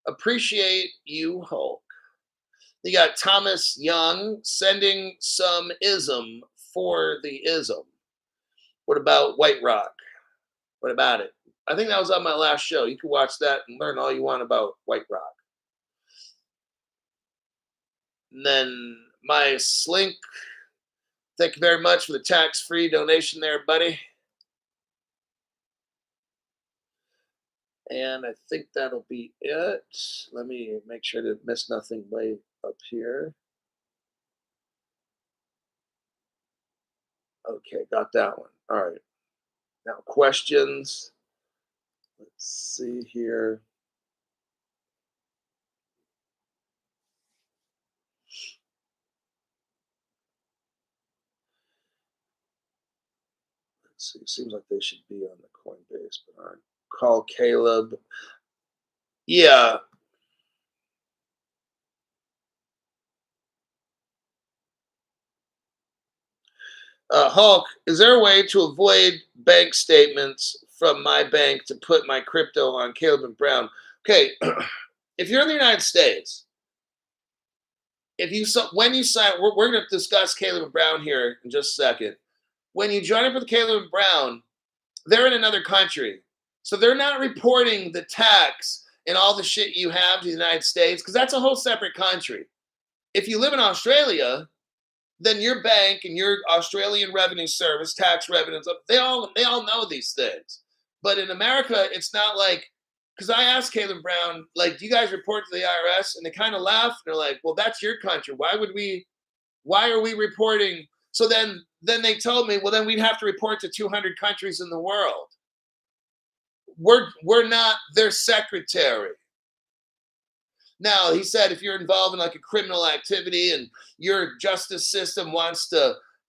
Appreciate you, Hulk. You got Thomas Young sending some ism for the ism. What about White Rock? What about it? I think that was on my last show. You can watch that and learn all you want about White Rock. And then my Slink, thank you very much for the tax-free donation there, buddy. And I think that'll be it. Let me make sure to miss nothing way up here. Okay, got that one. All right. Now, questions. Let's see here. Let's see. Seems like they should be on the Coinbase, but aren't. Call Caleb. Yeah. Hulk, is there a way to avoid bank statements from my bank to put my crypto on Caleb and Brown? Okay, if you're in the United States, if you when you sign, we're going to discuss Caleb and Brown here in just a second. When you join up with Caleb and Brown, they're in another country, so they're not reporting the tax and all the shit you have to the United States because that's a whole separate country. If you live in Australia, then your bank and your Australian Revenue Service, tax revenues, they all know these things. But in America, it's not like because I asked Caleb Brown, like, do you guys report to the IRS? And they kind of laughed. They're like, well, that's your country. Why would we? Why are we reporting? So then they told me, well, then we'd have to report to 200 countries in the world. We're not their secretary. Now, he said if you're involved in like a criminal activity and your justice system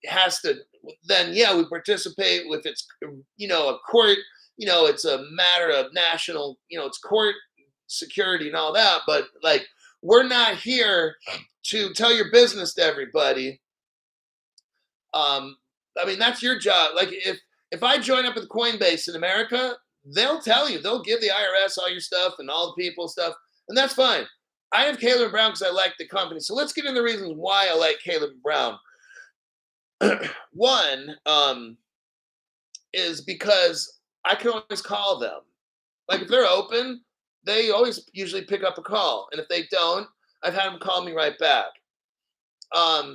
has to, then yeah, we participate with it's, a court, it's a matter of national, it's court security and all that. But like, we're not here to tell your business to everybody. I mean, that's your job. Like if I join up with Coinbase in America, they'll tell you, they'll give the IRS all your stuff and all the people stuff, and that's fine. I have Caleb Brown because I like the company. So let's get into the reasons why I like Caleb Brown. One is because I can always call them. Like if they're open, they always usually pick up a call, and if they don't, I've had them call me right back.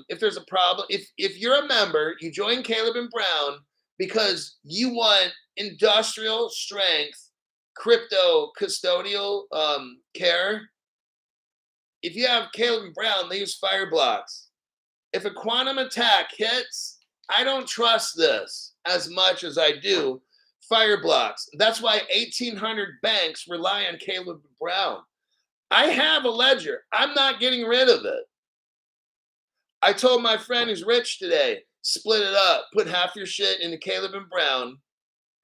If there's a problem, if you're a member, you join Caleb and Brown because you want industrial strength crypto custodial care. If you have Caleb and Brown, they use fire blocks. If a quantum attack hits, I don't trust this as much as I do fire blocks. That's why 1,800 banks rely on Caleb and Brown. I have a ledger. I'm not getting rid of it. I told my friend who's rich today, split it up, put half your shit into Caleb and Brown,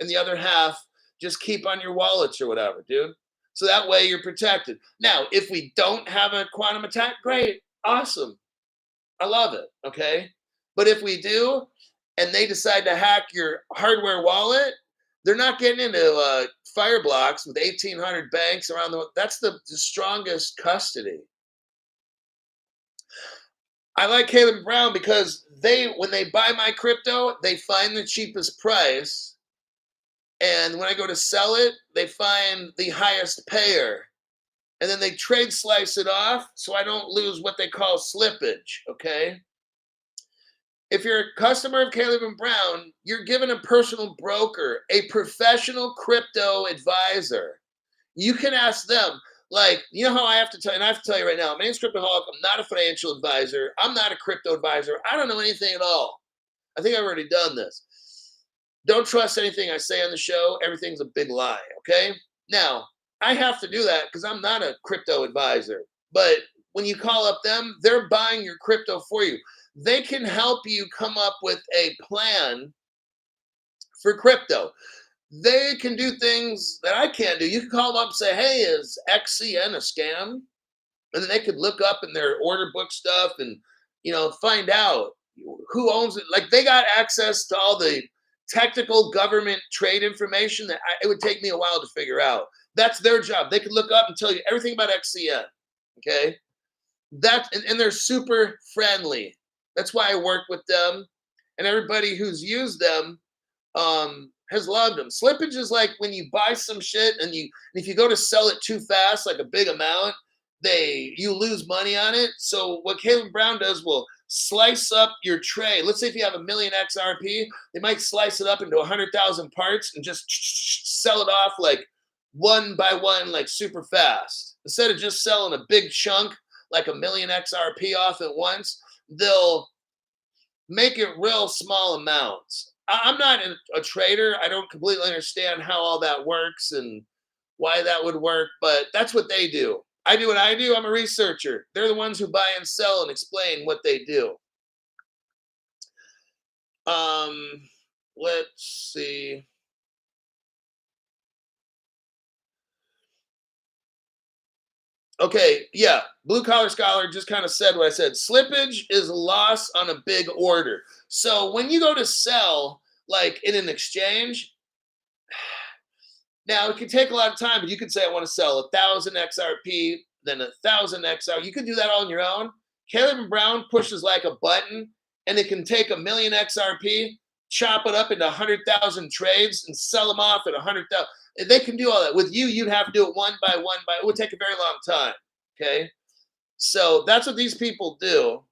and the other half just keep on your wallets or whatever, dude. So that way you're protected. Now, if we don't have a quantum attack, great, awesome. I love it, okay? But if we do, and they decide to hack your hardware wallet, they're not getting into fire blocks with 1,800 banks around the world. That's the strongest custody. I like Caleb Brown because when they buy my crypto, they find the cheapest price. And when I go to sell it, they find the highest payer. And then they trade slice it off so I don't lose what they call slippage, okay? If you're a customer of Caleb and Brown, you're given a personal broker, a professional crypto advisor. You can ask them, like, you know how I have to tell, and I have to tell you right now, my name's Cryptoholic. I'm not a financial advisor. I'm not a crypto advisor. I don't know anything at all. I think I've already done this. Don't trust anything I say on the show. Everything's a big lie, okay? Now, I have to do that because I'm not a crypto advisor. But when you call up them, they're buying your crypto for you. They can help you come up with a plan for crypto. They can do things that I can't do. You can call them up and say, hey, is XCN a scam? And then they could look up in their order book stuff and, find out who owns it. Like they got access to all the technical government trade information that it would take me a while to figure out. That's their job. They could look up and tell you everything about XCN. Okay. And they're super friendly. That's why I work with them. And everybody who's used them has loved them. Slippage is like when you buy some shit and if you go to sell it too fast, like a big amount, you lose money on it. So what Caleb Brown does will slice up your tray. Let's say if you have 1 million XRP, they might slice it up into 100,000 parts and just sell it off like one by one, like super fast. Instead of just selling a big chunk, like a million XRP off at once, they'll make it real small amounts. I'm not a trader. I don't completely understand how all that works and why that would work, but that's what they do. I do what I do. I'm a researcher. They're the ones who buy and sell and explain what they do. Um, let's see. Okay, yeah, blue collar scholar just kind of said what I said. Slippage is loss on a big order. So when you go to sell, like in an exchange, now it can take a lot of time, but you could say I want to sell 1,000 XRP, then 1,000 XR. You could do that all on your own. Caleb and Brown pushes like a button, and it can take a million XRP, chop it up into 100,000 trades, and sell them off at 100,000. They can do all that. With you, you'd have to do it one by one. It would take a very long time. Okay, so that's what these people do.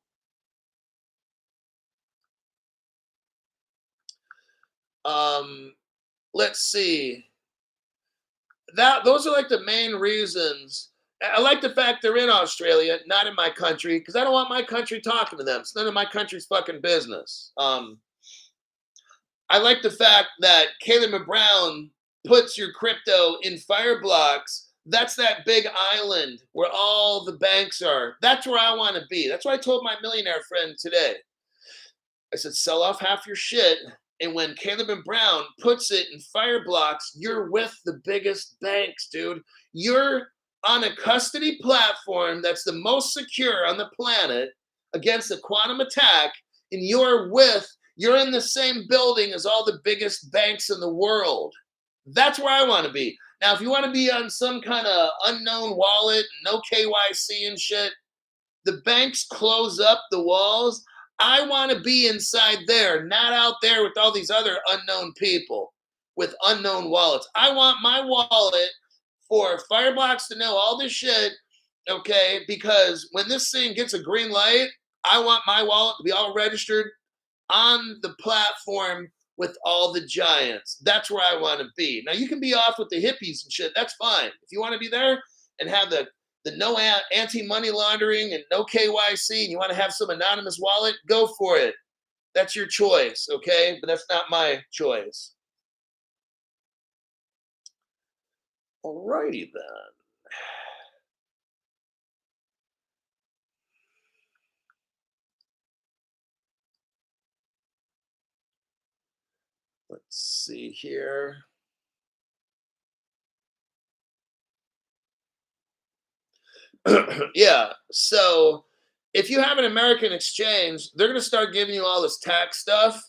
Let's see. Those are like the main reasons. I like the fact they're in Australia, not in my country, because I don't want my country talking to them. It's none of my country's fucking business. I like the fact that Caleb Brown puts your crypto in fire blocks. That's that big island where all the banks are. That's where I want to be. That's what I told my millionaire friend today. I said, sell off half your shit. And when Caleb and Brown puts it in fire blocks, you're with the biggest banks, dude. You're on a custody platform that's the most secure on the planet against a quantum attack, and you're in the same building as all the biggest banks in the world. That's where I want to be. Now, if you want to be on some kind of unknown wallet, no KYC and shit, the banks close up the walls. I want to be inside there, not out there with all these other unknown people with unknown wallets. I want my wallet for Fireblocks to know all this shit, okay? Because when this thing gets a green light, I want my wallet to be all registered on the platform with all the giants. That's where I want to be. Now, you can be off with the hippies and shit. That's fine. If you want to be there and have the no anti-money laundering and no KYC, and you want to have some anonymous wallet, go for it. That's your choice, okay? But that's not my choice. Alrighty then. Let's see here. Yeah, so if you have an American exchange, they're going to start giving you all this tax stuff.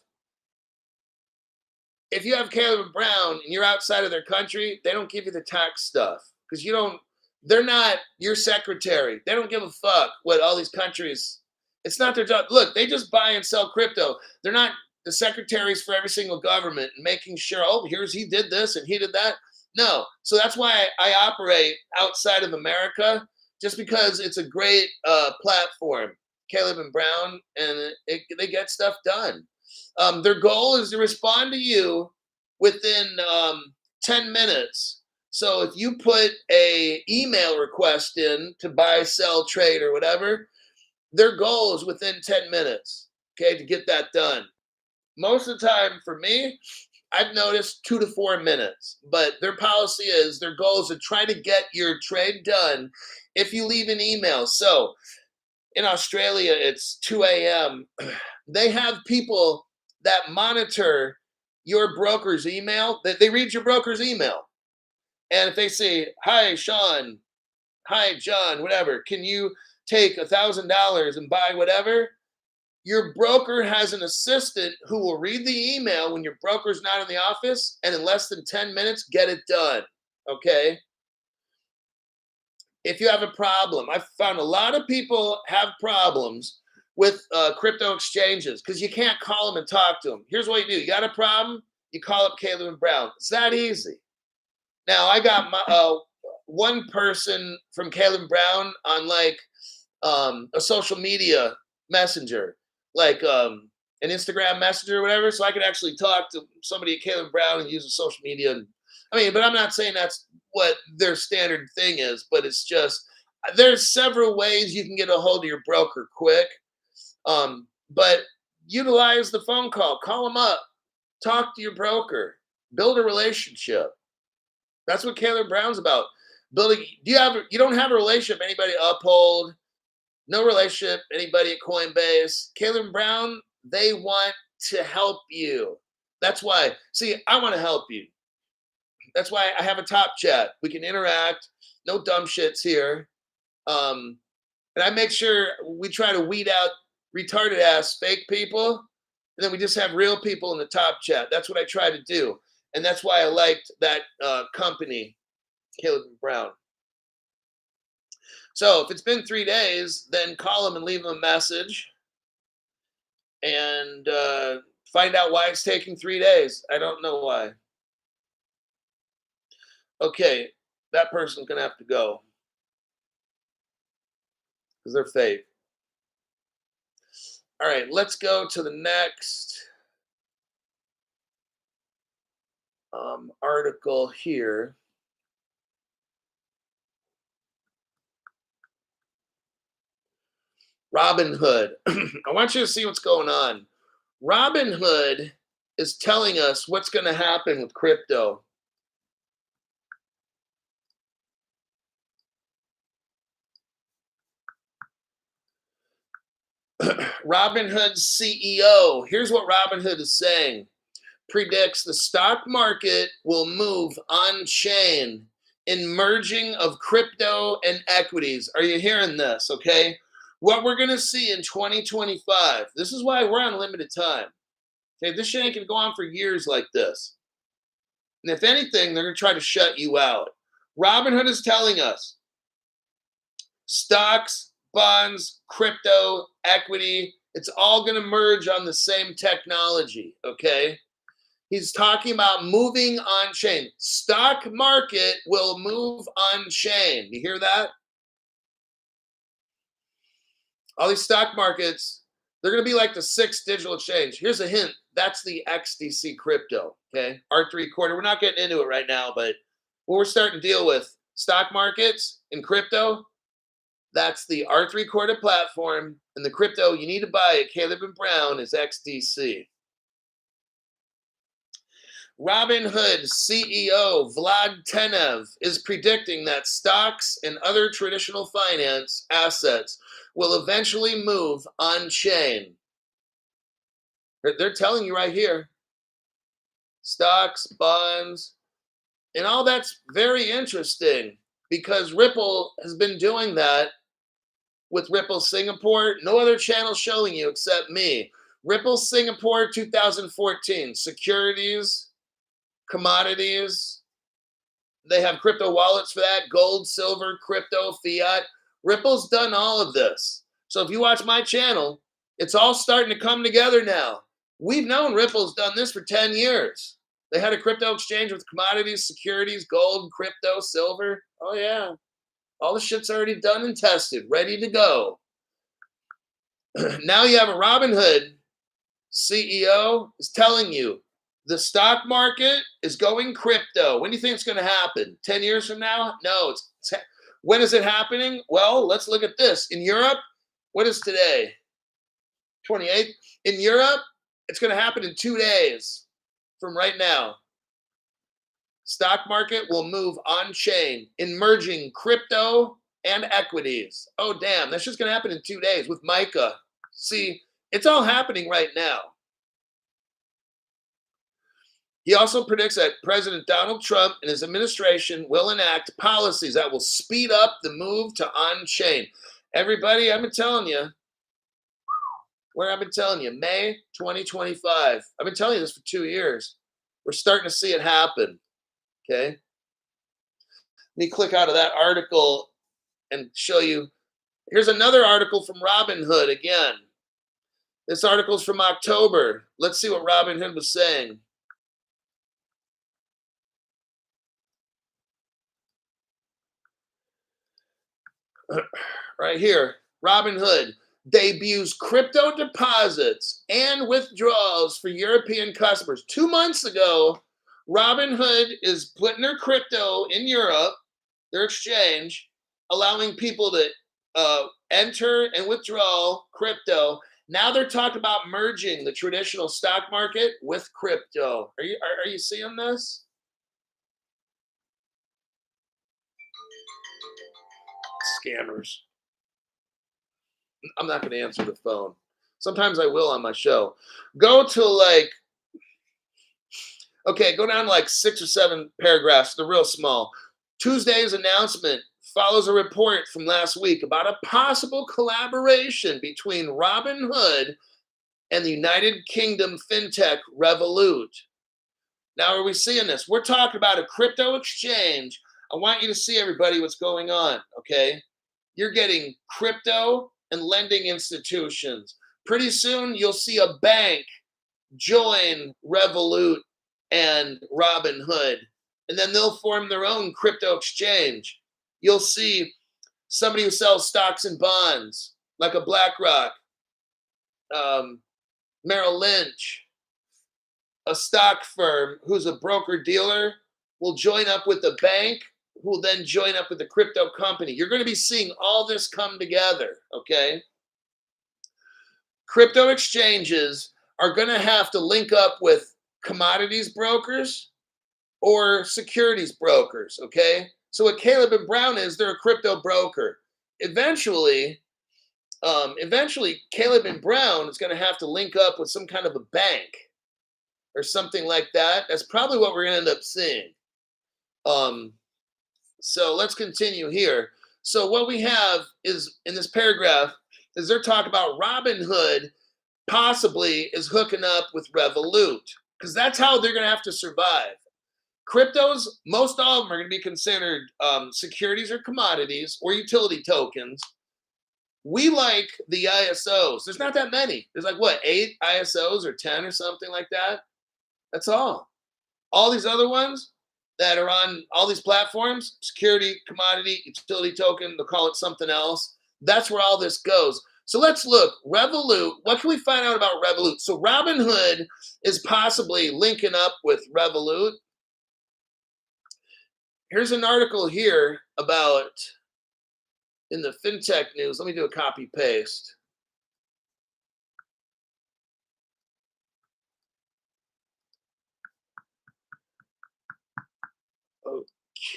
If you have Caleb Brown and you're outside of their country, they don't give you the tax stuff because they're not your secretary. They don't give a fuck what all these countries, it's not their job. Look, they just buy and sell crypto. They're not the secretaries for every single government and making sure, oh, he did this and he did that. No. So that's why I operate outside of America, just because it's a great platform, Caleb and Brown, and they get stuff done. Their goal is to respond to you within 10 minutes. So if you put a email request in to buy, sell, trade, or whatever, their goal is within 10 minutes, okay, to get that done. Most of the time for me, I've noticed 2 to 4 minutes, but their policy is, their goal is to try to get your trade done if you leave an email. So in Australia, it's 2 a.m. They have people that monitor your broker's email. They read your broker's email. And if they say, hi, Sean, hi, John, whatever, can you take $1,000 and buy whatever? Your broker has an assistant who will read the email when your broker's not in the office, and in less than 10 minutes, get it done, okay? If you have a problem, I've found a lot of people have problems with crypto exchanges because you can't call them and talk to them. Here's what you do. You got a problem, you call up Caleb and Brown. It's that easy. Now, I got my one person from Caleb and Brown on like a social media messenger, like an Instagram messenger or whatever, so I could actually talk to somebody at Caleb Brown and use a social media and I mean, but I'm not saying that's what their standard thing is, but it's just there's several ways you can get a hold of your broker quick. But utilize the phone call, call them up, talk to your broker, build a relationship. That's what Caleb Brown's about. Building. You don't have a relationship? Anybody Uphold? No relationship. Anybody at Coinbase? Caleb Brown. They want to help you. That's why. See, I want to help you. That's why I have a top chat. We can interact. No dumb shits here. And I make sure we try to weed out retarded ass fake people, and then we just have real people in the top chat. That's what I try to do, and that's why I liked that company, Caleb Brown. So if it's been 3 days, then call them and leave them a message, and find out why it's taking 3 days. I don't know why. Okay, that person's gonna have to go because they're fake. All right, let's go to the next article here. Robinhood. I want you to see what's going on. Robinhood is telling us what's going to happen with crypto. Robinhood's CEO, here's what Robinhood is saying, predicts the stock market will move on chain in merging of crypto and equities. Are you hearing this? Okay. What we're going to see in 2025, this is why we're on limited time. Okay. This shit ain't going to go on for years like this. And if anything, they're going to try to shut you out. Robinhood is telling us stocks, bonds, crypto, equity, it's all going to merge on the same technology, okay? He's talking about moving on chain. Stock market will move on chain. You hear that? All these stock markets, they're going to be like the sixth digital exchange. Here's a hint. That's the XDC crypto, okay? R3 quarter. We're not getting into it right now, but when we're starting to deal with stock markets and crypto, that's the R3 quarter platform, and the crypto you need to buy at Caleb and Brown is XDC. Robinhood CEO Vlad Tenev is predicting that stocks and other traditional finance assets will eventually move on chain. They're telling you right here. Stocks, bonds, and all that's very interesting because Ripple has been doing that with Ripple Singapore. No other channel showing you except me. Ripple Singapore 2014. Securities, commodities. They have crypto wallets for that. Gold, silver, crypto, fiat. Ripple's done all of this. So if you watch my channel, it's all starting to come together now. We've known Ripple's done this for 10 years. They had a crypto exchange with commodities, securities, gold, crypto, silver. Oh, yeah. All the shit's already done and tested, ready to go. Now you have a Robinhood CEO is telling you the stock market is going crypto. When do you think it's going to happen? 10 years from now? No. When is it happening? Well, let's look at this. In Europe, what is today? 28th. In Europe, it's going to happen in 2 days from right now. Stock market will move on chain in merging crypto and equities. Oh, damn. That's just going to happen in 2 days with Micah. See, it's all happening right now. He also predicts that President Donald Trump and his administration will enact policies that will speed up the move to on-chain. Everybody, I've been telling you, May 2025. I've been telling you this for 2 years. We're starting to see it happen. Okay. Let me click out of that article and show you. Here's another article from Robinhood again. This article is from October. Let's see what Robinhood was saying. Right here, Robinhood debuts crypto deposits and withdrawals for European customers. 2 months ago, Robinhood is putting their crypto in Europe, their exchange, allowing people to enter and withdraw crypto. Now they're talking about merging the traditional stock market with crypto. Are you seeing this? Scammers. I'm not going to answer the phone. Sometimes I will on my show. Go to go down to like 6 or 7 paragraphs. They're real small. Tuesday's announcement follows a report from last week about a possible collaboration between Robinhood and the United Kingdom fintech Revolut. Now, are we seeing this? We're talking about a crypto exchange. I want you to see, everybody, what's going on, okay? You're getting crypto and lending institutions. Pretty soon, you'll see a bank join Revolut and Robinhood, and then they'll form their own crypto exchange. You'll see somebody who sells stocks and bonds, like a BlackRock, Merrill Lynch, a stock firm who's a broker dealer will join up with the bank, who will then join up with the crypto company. You're going to be seeing all this come together, okay? Crypto exchanges are going to have to link up with commodities brokers or securities brokers, okay? So what Caleb and Brown is, they're a crypto broker. Eventually, Caleb and Brown is going to have to link up with some kind of a bank or something like that. That's probably what we're going to end up seeing. So let's continue here. So what we have is in this paragraph is they're talking about Robinhood possibly is hooking up with Revolut because that's how they're going to have to survive. Cryptos, most all of them are going to be considered securities or commodities or utility tokens. We like the ISOs. There's not that many. There's like, what, 8 ISOs or 10 or something like that? That's all. All these other ones that are on all these platforms, security, commodity, utility token, they'll call it something else. That's where all this goes. So let's look. Revolut, what can we find out about Revolut? So Robinhood is possibly linking up with Revolut. Here's an article here about, in the fintech news. Let me do a copy paste.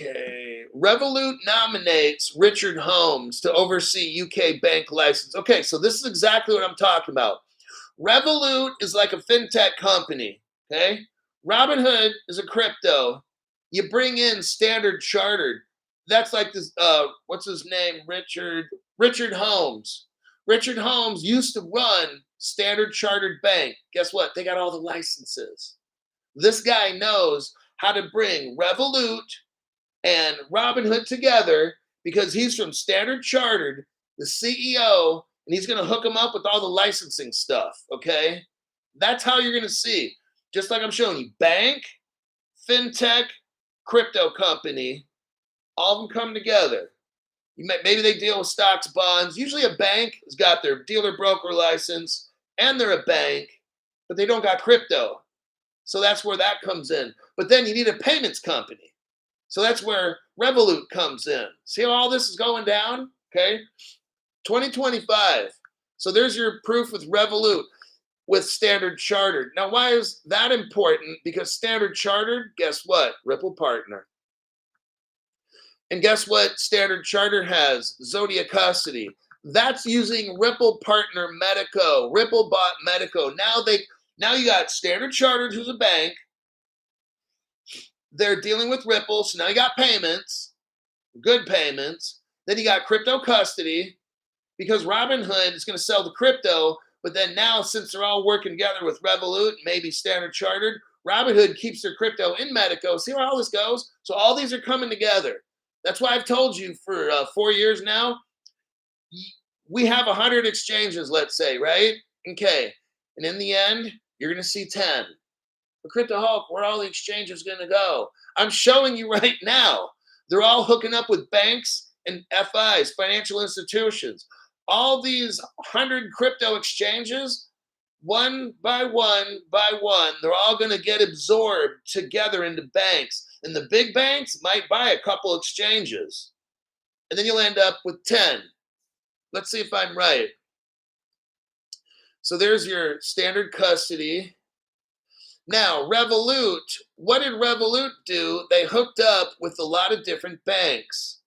Okay. Revolut nominates Richard Holmes to oversee UK bank license. Okay, so this is exactly what I'm talking about. Revolut is like a fintech company, okay? Robinhood is a crypto. You bring in Standard Chartered. That's like this, what's his name? Richard Holmes. Richard Holmes used to run Standard Chartered Bank. Guess what? They got all the licenses. This guy knows how to bring Revolut and Robinhood together because he's from Standard Chartered, the CEO, and he's going to hook them up with all the licensing stuff, okay? That's how you're going to see. Just like I'm showing you, bank, fintech, crypto company, all of them come together. Maybe they deal with stocks, bonds. Usually a bank has got their dealer broker license and they're a bank, but they don't got crypto. So that's where that comes in. But then you need a payments company. So that's where Revolut comes in. See how all this is going down? Okay. 2025. So there's your proof with Revolut with Standard Chartered. Now, why is that important? Because Standard Chartered, guess what? Ripple partner. And guess what Standard Chartered has? Zodiac Custody. That's using Ripple partner Medico. Ripple bought Medico. Now you got Standard Chartered, who's a bank. They're dealing with Ripple, so now you got payments, good payments. Then you got crypto custody because Robinhood is going to sell the crypto, but then now since they're all working together with Revolut, maybe Standard Chartered, Robinhood keeps their crypto in Medico. See where all this goes? So all these are coming together. That's why I've told you for 4 years now, we have 100 exchanges, let's say, right? Okay. And in the end, you're going to see 10. But Crypto Hulk, where are all the exchanges going to go? I'm showing you right now. They're all hooking up with banks and FIs, financial institutions. All these 100 crypto exchanges, one by one by one, they're all going to get absorbed together into banks. And the big banks might buy a couple exchanges. And then you'll end up with 10. Let's see if I'm right. So there's your standard custody. Now, Revolut, what did Revolut do? They hooked up with a lot of different banks.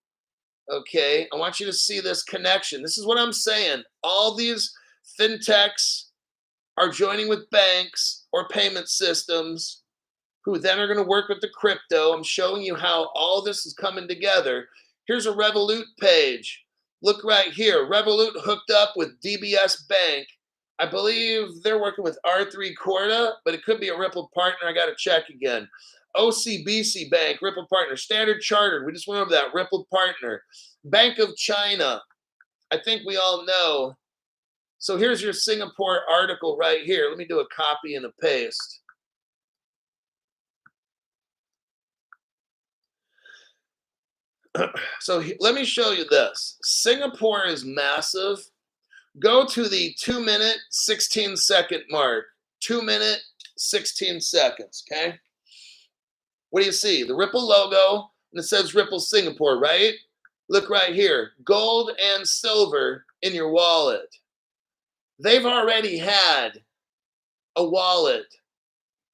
Okay, I want you to see this connection. This is what I'm saying. All these fintechs are joining with banks or payment systems who then are going to work with the crypto. I'm showing you how all this is coming together. Here's a Revolut page. Look right here. Revolut hooked up with DBS Bank. I believe they're working with R3 Corda, but it could be a Ripple partner. I got to check again. OCBC Bank, Ripple partner. Standard Chartered, we just went over that, Ripple partner. Bank of China, I think we all know. So here's your Singapore article right here. Let me do a copy and a paste. So let me show you this. Singapore is massive. Go to the 2-minute, 16-second mark. 2-minute, 16 seconds, okay? What do you see? The Ripple logo, and it says Ripple Singapore, right? Look right here. Gold and silver in your wallet. They've already had a wallet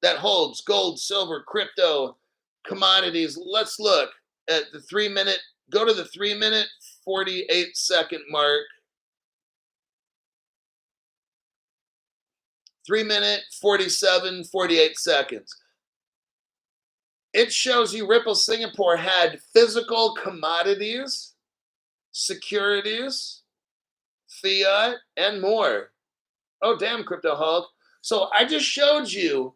that holds gold, silver, crypto, commodities. Let's look at the 3-minute, go to the 3-minute, 48-second mark. 3-minute, 47, 48 seconds. It shows you Ripple Singapore had physical commodities, securities, fiat, and more. Oh, damn, Crypto Hulk. So I just showed you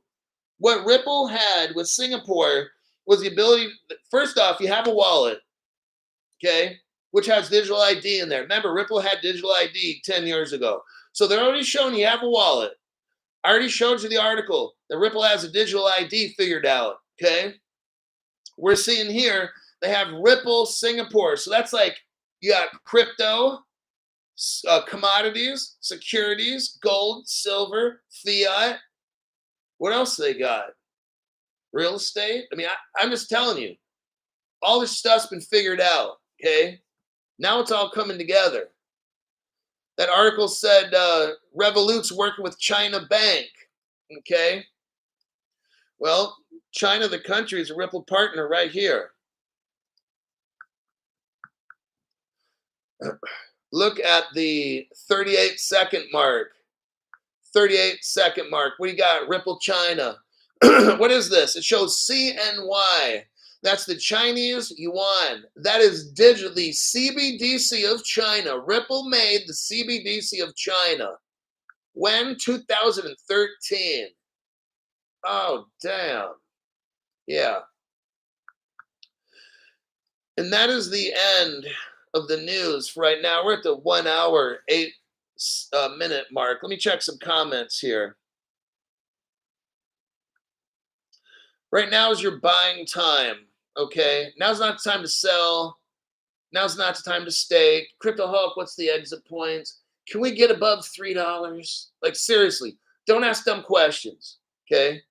what Ripple had with Singapore was the ability, first off, you have a wallet, okay, which has digital ID in there. Remember, Ripple had digital ID 10 years ago. So they're already showing you have a wallet. I already showed you the article that Ripple has a digital ID figured out, okay? We're seeing here, they have Ripple Singapore. So that's like, you got crypto, commodities, securities, gold, silver, fiat. What else they got? Real estate? I mean, I'm just telling you, all this stuff's been figured out, okay? Now it's all coming together. That article said Revolut's working with China Bank, okay? Well, China, the country, is a Ripple partner right here. Look at the 38-second mark. 38-second mark. What do you got? Ripple China. What is this? It shows CNY. That's the Chinese yuan. That is digital, the CBDC of China. Ripple made the CBDC of China. When? 2013. Oh, damn. Yeah. And that is the end of the news for right now. We're at the 1 hour, 8-minute mark. Let me check some comments here. Right now is your buying time, okay? Now's not the time to sell. Now's not the time to stake. Crypto Hulk, what's the exit points? Can we get above $3? Like, seriously, don't ask dumb questions, okay?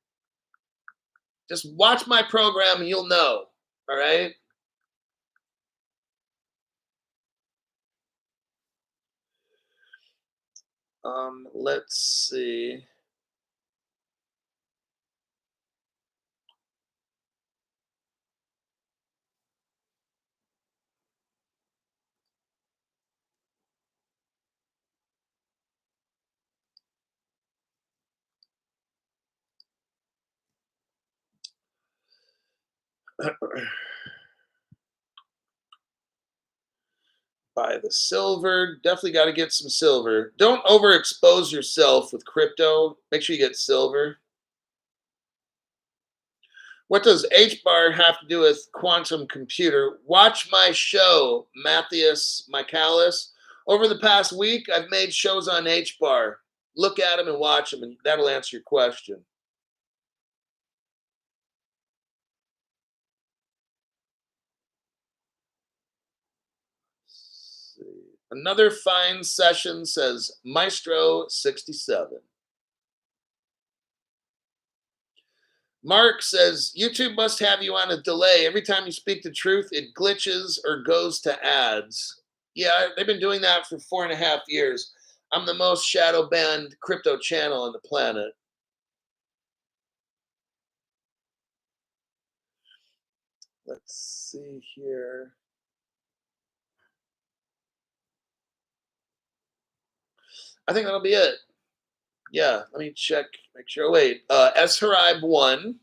Just watch my program and you'll know, all right? Let's see. Buy the silver. Definitely got to get some silver. Don't overexpose yourself with crypto. Make sure you get silver. What does Hbar have to do with quantum computer? Watch my show, Matthias Michaelis. Over the past week, I've made shows on Hbar. Look at them and watch them, and that'll answer your question. Another fine session, says Maestro 67. Mark says YouTube must have you on a delay. Every time you speak the truth, it glitches or goes to ads. Yeah, they've been doing that for 4.5 years. I'm the most shadow banned crypto channel on the planet. Let's see here. I think that'll be it. Yeah, let me check, make sure. Wait, S-Haribe1.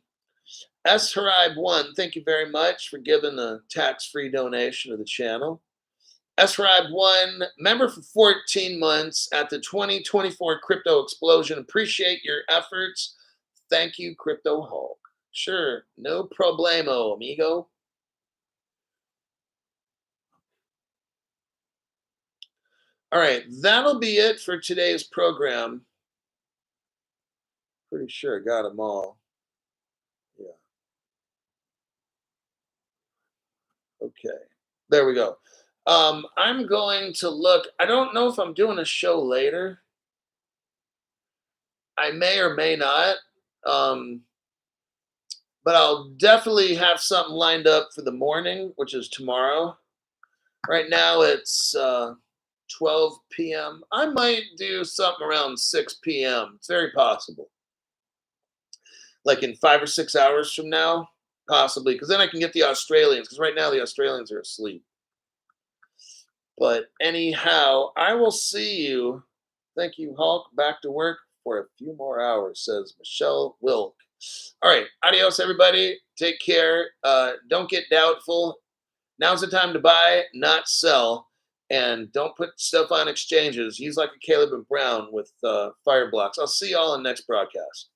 S-Haribe1, thank you very much for giving a tax-free donation to the channel. S-Haribe1, member for 14 months at the 2024 crypto explosion. Appreciate your efforts. Thank you, Crypto Hulk. Sure, no problemo, amigo. All right, that'll be it for today's program. Pretty sure I got them all. Yeah. Okay. There we go. I'm going to look. I don't know if I'm doing a show later. I may or may not. Um, but I'll definitely have something lined up for the morning, which is tomorrow. Right now it's 12 p.m. I might do something around 6 p.m. It's very possible. Like in 5 or 6 hours from now, possibly, because then I can get the Australians, because right now the Australians are asleep. But anyhow, I will see you. Thank you, Hulk. Back to work for a few more hours, says Michelle Wilk. All right. Adios, everybody. Take care. Don't get doubtful. Now's the time to buy, not sell. And don't put stuff on exchanges. Use like a Caleb and Brown with fire blocks. I'll see y'all in the next broadcast.